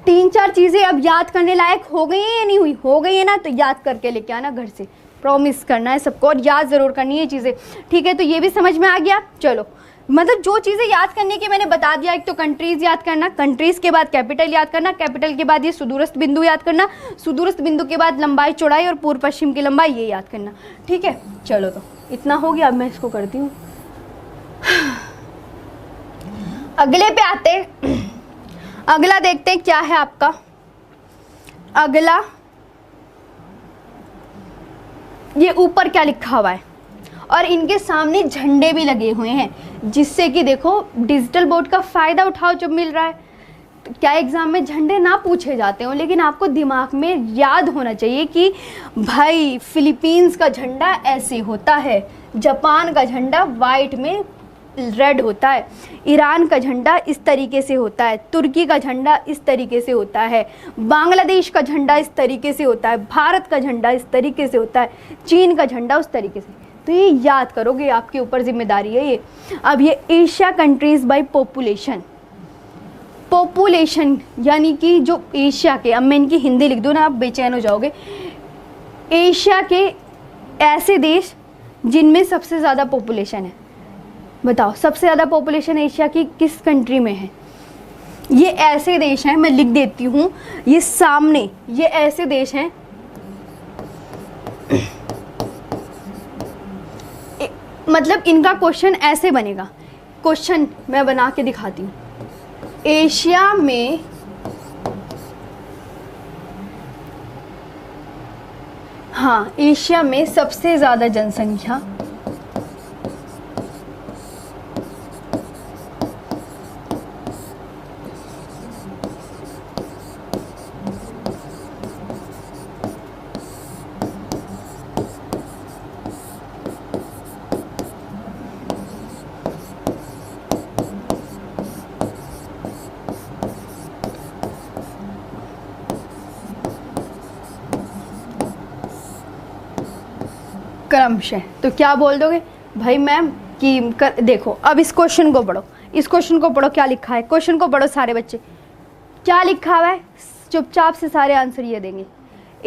A: 3-4 चीज़ें अब याद करने लायक हो गई हैं या नहीं हुई, हो गई है ना, तो याद करके लेके आना घर से, प्रॉमिस करना है सबको, और याद ज़रूर करनी है चीज़ें, ठीक है। तो ये भी समझ में आ गया। चलो मतलब जो चीज़ें याद करने की मैंने बता दिया, एक तो कंट्रीज़ याद करना, कंट्रीज़ के बाद कैपिटल याद करना, कैपिटल के बाद ये सुदूरस्थ बिंदु याद करना, सुदूरस्थ बिंदु के बाद लंबाई चौड़ाई और पूर्व पश्चिम की लंबाई ये याद करना, ठीक है। चलो तो इतना हो गया, अब मैं इसको करती हूँ। अगले पे आते हैं, अगला देखते हैं क्या है आपका अगला। ये ऊपर क्या लिखा हुआ है, और इनके सामने झंडे भी लगे हुए हैं, जिससे कि देखो डिजिटल बोर्ड का फ़ायदा उठाओ जब मिल रहा है। तो क्या एग्ज़ाम में झंडे ना पूछे जाते हो, लेकिन आपको दिमाग में याद होना चाहिए कि भाई फिलीपींस का झंडा ऐसे होता है, जापान का झंडा वाइट में रेड होता है, ईरान का झंडा इस तरीके से होता है, तुर्की का झंडा इस तरीके से होता है, बांग्लादेश का झंडा इस तरीके से होता है, भारत का झंडा इस तरीके से होता है, चीन का झंडा उस तरीके से। तो ये याद करोगे, आपके ऊपर जिम्मेदारी है ये। अब ये Asia countries by population, population यानी कि जो एशिया के, अब मैं इनकी हिंदी लिख दूँ ना आप बेचैन हो जाओगे, एशिया के ऐसे देश जिनमें सबसे ज़्यादा पॉपुलेशन है। बताओ सबसे ज़्यादा पॉपुलेशन एशिया की किस कंट्री में है? ये ऐसे देश हैं, मैं लिख देती हूँ ये सामने, ये ऐसे देश हैं मतलब इनका क्वेश्चन ऐसे बनेगा, क्वेश्चन मैं बना के दिखाती हूँ। एशिया में हाँ, एशिया में सबसे ज़्यादा जनसंख्या क्रमशः, तो क्या बोल दोगे भाई मैम कि देखो अब इस क्वेश्चन को पढ़ो, इस क्वेश्चन को पढ़ो, क्या लिखा है, क्वेश्चन को पढ़ो सारे बच्चे, क्या लिखा हुआ है, चुपचाप से सारे आंसर ये देंगे।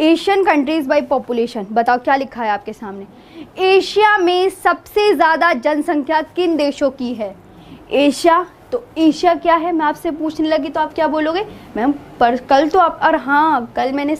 A: एशियन कंट्रीज बाय पॉपुलेशन, बताओ क्या लिखा है आपके सामने। एशिया में सबसे ज़्यादा जनसंख्या किन देशों की है? एशिया, तो एशिया क्या है मैं आपसे पूछने लगी तो आप क्या बोलोगे मैम पर कल तो आप, और हाँ कल मैंने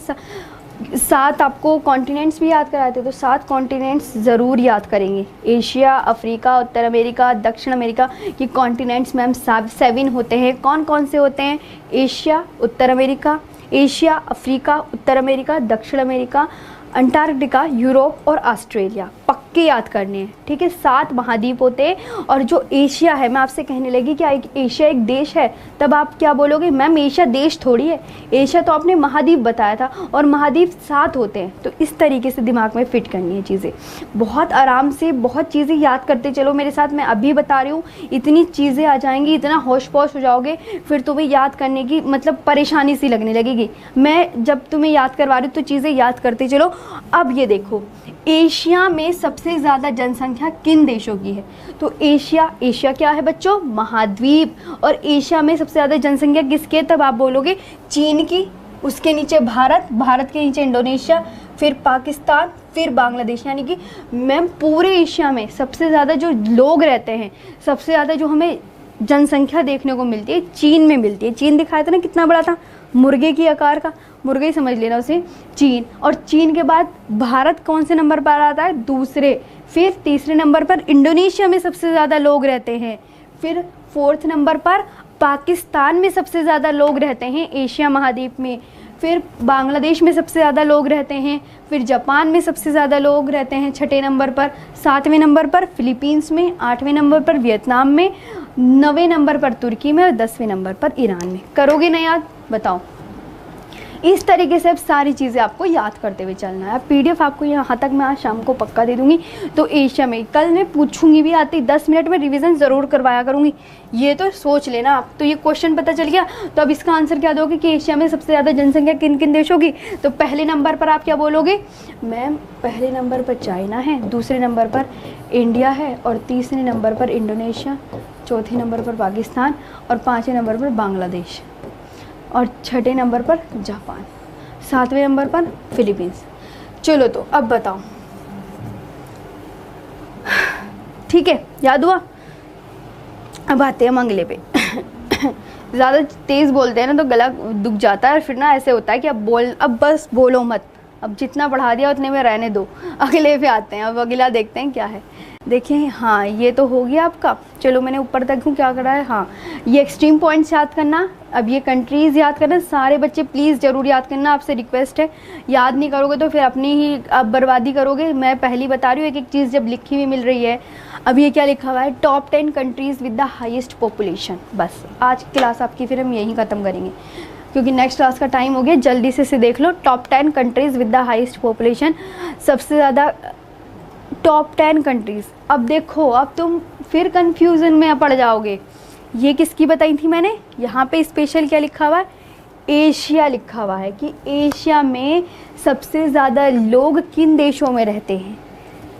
A: 7 आपको कॉन्टिनेंट्स भी याद कराए थे, तो 7 कॉन्टिनेंट्स ज़रूर याद करेंगे। एशिया, अफ्रीका, उत्तर अमेरिका, दक्षिण अमेरिका, ये कॉन्टिनेंट्स मैम 7 होते हैं। कौन कौन से होते हैं? एशिया, उत्तर अमेरिका, एशिया, अफ्रीका, उत्तर अमेरिका, दक्षिण अमेरिका, अंटार्कटिका, यूरोप और ऑस्ट्रेलिया, पक्के याद करने हैं, ठीक है। 7 महाद्वीप होते हैं। और जो एशिया है, मैं आपसे कहने लगी क्या एशिया एक देश है, तब आप क्या बोलोगे मैम एशिया देश थोड़ी है, एशिया तो आपने महाद्वीप बताया था, और महाद्वीप 7 होते हैं। तो इस तरीके से दिमाग में फिट करनी है चीज़ें, बहुत आराम से बहुत चीज़ें याद करते चलो मेरे साथ। मैं अभी बता रही हूँ, इतनी चीज़ें आ जाएंगी, इतना होश पोश हो जाओगे, फिर तुम्हें याद करने की मतलब परेशानी सी लगने लगेगी। मैं जब तुम्हें याद करवा रही हूँ तो चीज़ें याद करते चलो। अब ये देखो, एशिया में सबसे ज़्यादा जनसंख्या किन देशों की है? तो एशिया, एशिया क्या है बच्चों? महाद्वीप। और एशिया में सबसे ज़्यादा जनसंख्या किसकी है? तब आप बोलोगे चीन की, उसके नीचे भारत, भारत के नीचे इंडोनेशिया, फिर पाकिस्तान, फिर बांग्लादेश। यानी कि मैम पूरे एशिया में सबसे ज़्यादा जो लोग रहते हैं, सबसे ज़्यादा जो हमें जनसंख्या देखने को मिलती है चीन में मिलती है। चीन दिखाया था ना कितना बड़ा था, मुर्गे की आकार का, मुर्गा ही समझ लेना उसे, चीन। और चीन के बाद भारत कौन से नंबर पर आता है? दूसरे। फिर तीसरे नंबर पर इंडोनेशिया में सबसे ज़्यादा लोग रहते हैं। फिर 4th नंबर पर पाकिस्तान में सबसे ज़्यादा लोग रहते हैं एशिया महाद्वीप में। फिर बांग्लादेश में सबसे ज़्यादा लोग रहते हैं। फिर जापान में सबसे ज़्यादा लोग रहते हैं 6ठे नंबर पर। 7वें नंबर पर फिलीपींस में। 8वें नंबर पर वियतनाम में। 9वें नंबर पर तुर्की में। और 10वें नंबर पर ईरान में। करोगे ना याद? बताओ। इस तरीके से अब सारी चीज़ें आपको याद करते हुए चलना है। PDF आपको यहाँ तक मैं आज शाम को पक्का दे दूँगी। तो एशिया में कल मैं पूछूंगी भी, आती 10 मिनट में रिवीजन ज़रूर करवाया करूँगी, ये तो सोच लेना आप। तो ये क्वेश्चन पता चल गया, तो अब इसका आंसर क्या दोगे कि एशिया में सबसे ज़्यादा जनसंख्या किन किन देशों की? तो पहले नंबर पर आप क्या बोलोगे मैम? पहले नंबर पर चाइना है, दूसरे नंबर पर इंडिया है, और तीसरे नंबर पर इंडोनेशिया, चौथे नंबर पर पाकिस्तान, और 5वें नंबर पर बांग्लादेश, और 6ठे नंबर पर जापान, 7वें नंबर पर फिलीपींस। चलो तो अब बताओ, ठीक है याद हुआ? अब आते हैं मंगले पे। ज़्यादा तेज़ बोलते हैं ना तो गला दुख जाता है, और फिर ना ऐसे होता है कि अब बस बोलो मत, अब जितना बढ़ा दिया उतने में रहने दो। अगले पे आते हैं, अब अगला देखते हैं क्या है। देखिए हाँ, ये तो हो गया आपका। चलो मैंने ऊपर तक हूँ क्या करा है। हाँ, ये एक्सट्रीम पॉइंट्स याद करना, अब ये कंट्रीज़ याद करना। सारे बच्चे प्लीज़ ज़रूर याद करना, आपसे रिक्वेस्ट है। याद नहीं करोगे तो फिर अपनी ही आप बर्बादी करोगे। मैं पहली बता रही हूँ, एक एक चीज़ जब लिखी हुई मिल रही है। अब ये क्या लिखा हुआ है? Top 10 countries with the highest population. बस आज की क्लास आपकी फिर हम यहीं ख़त्म करेंगे, क्योंकि नेक्स्ट क्लास का टाइम हो गया। जल्दी से देख लो, top 10 countries with the highest population, सबसे ज़्यादा टॉप 10 कंट्रीज़। अब देखो, अब तुम फिर कंफ्यूजन में पड़ जाओगे। ये किसकी बताई थी मैंने, यहाँ पे स्पेशल क्या लिखा हुआ है, एशिया लिखा हुआ है कि एशिया में सबसे ज़्यादा लोग किन देशों में रहते हैं।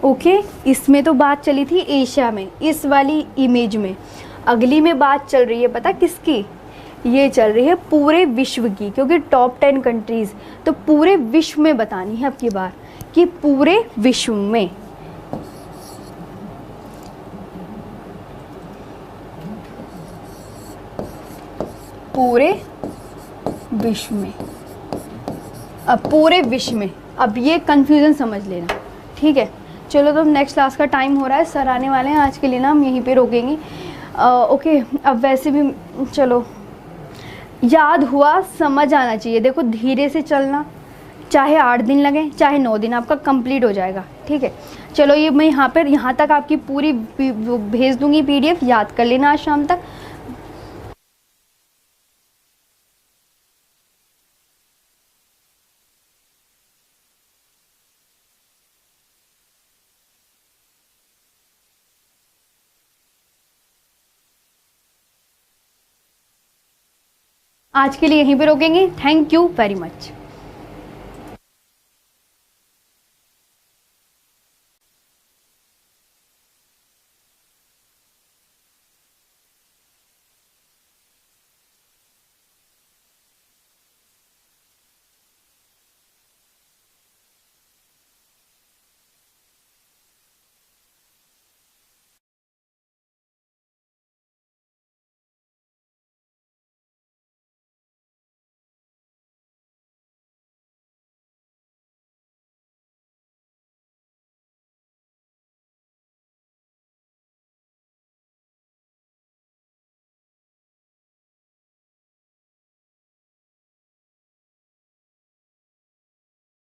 A: ओके, इसमें तो बात चली थी एशिया में, इस वाली इमेज में। अगली में बात चल रही है पता किसकी, ये चल रही है पूरे विश्व की, क्योंकि टॉप 10 कंट्रीज़ तो पूरे विश्व में बतानी है अब की बार, कि पूरे विश्व में। पूरे विश्व में, अब पूरे विश्व में, अब ये कंफ्यूजन समझ लेना, ठीक है। चलो तो नेक्स्ट क्लास का टाइम हो रहा है, सर आने वाले हैं, आज के लिए ना हम यहीं पे रोकेंगे। ओके, अब वैसे भी चलो याद हुआ, समझ आना चाहिए। देखो धीरे से चलना, चाहे 8 दिन लगे चाहे 9 दिन, आपका कंप्लीट हो जाएगा, ठीक है। चलो ये मैं यहाँ तक आपकी पूरी भेज दूंगी PDF, याद कर लेना आज शाम तक। आज के लिए यहीं पे रोकेंगे। Thank you very much.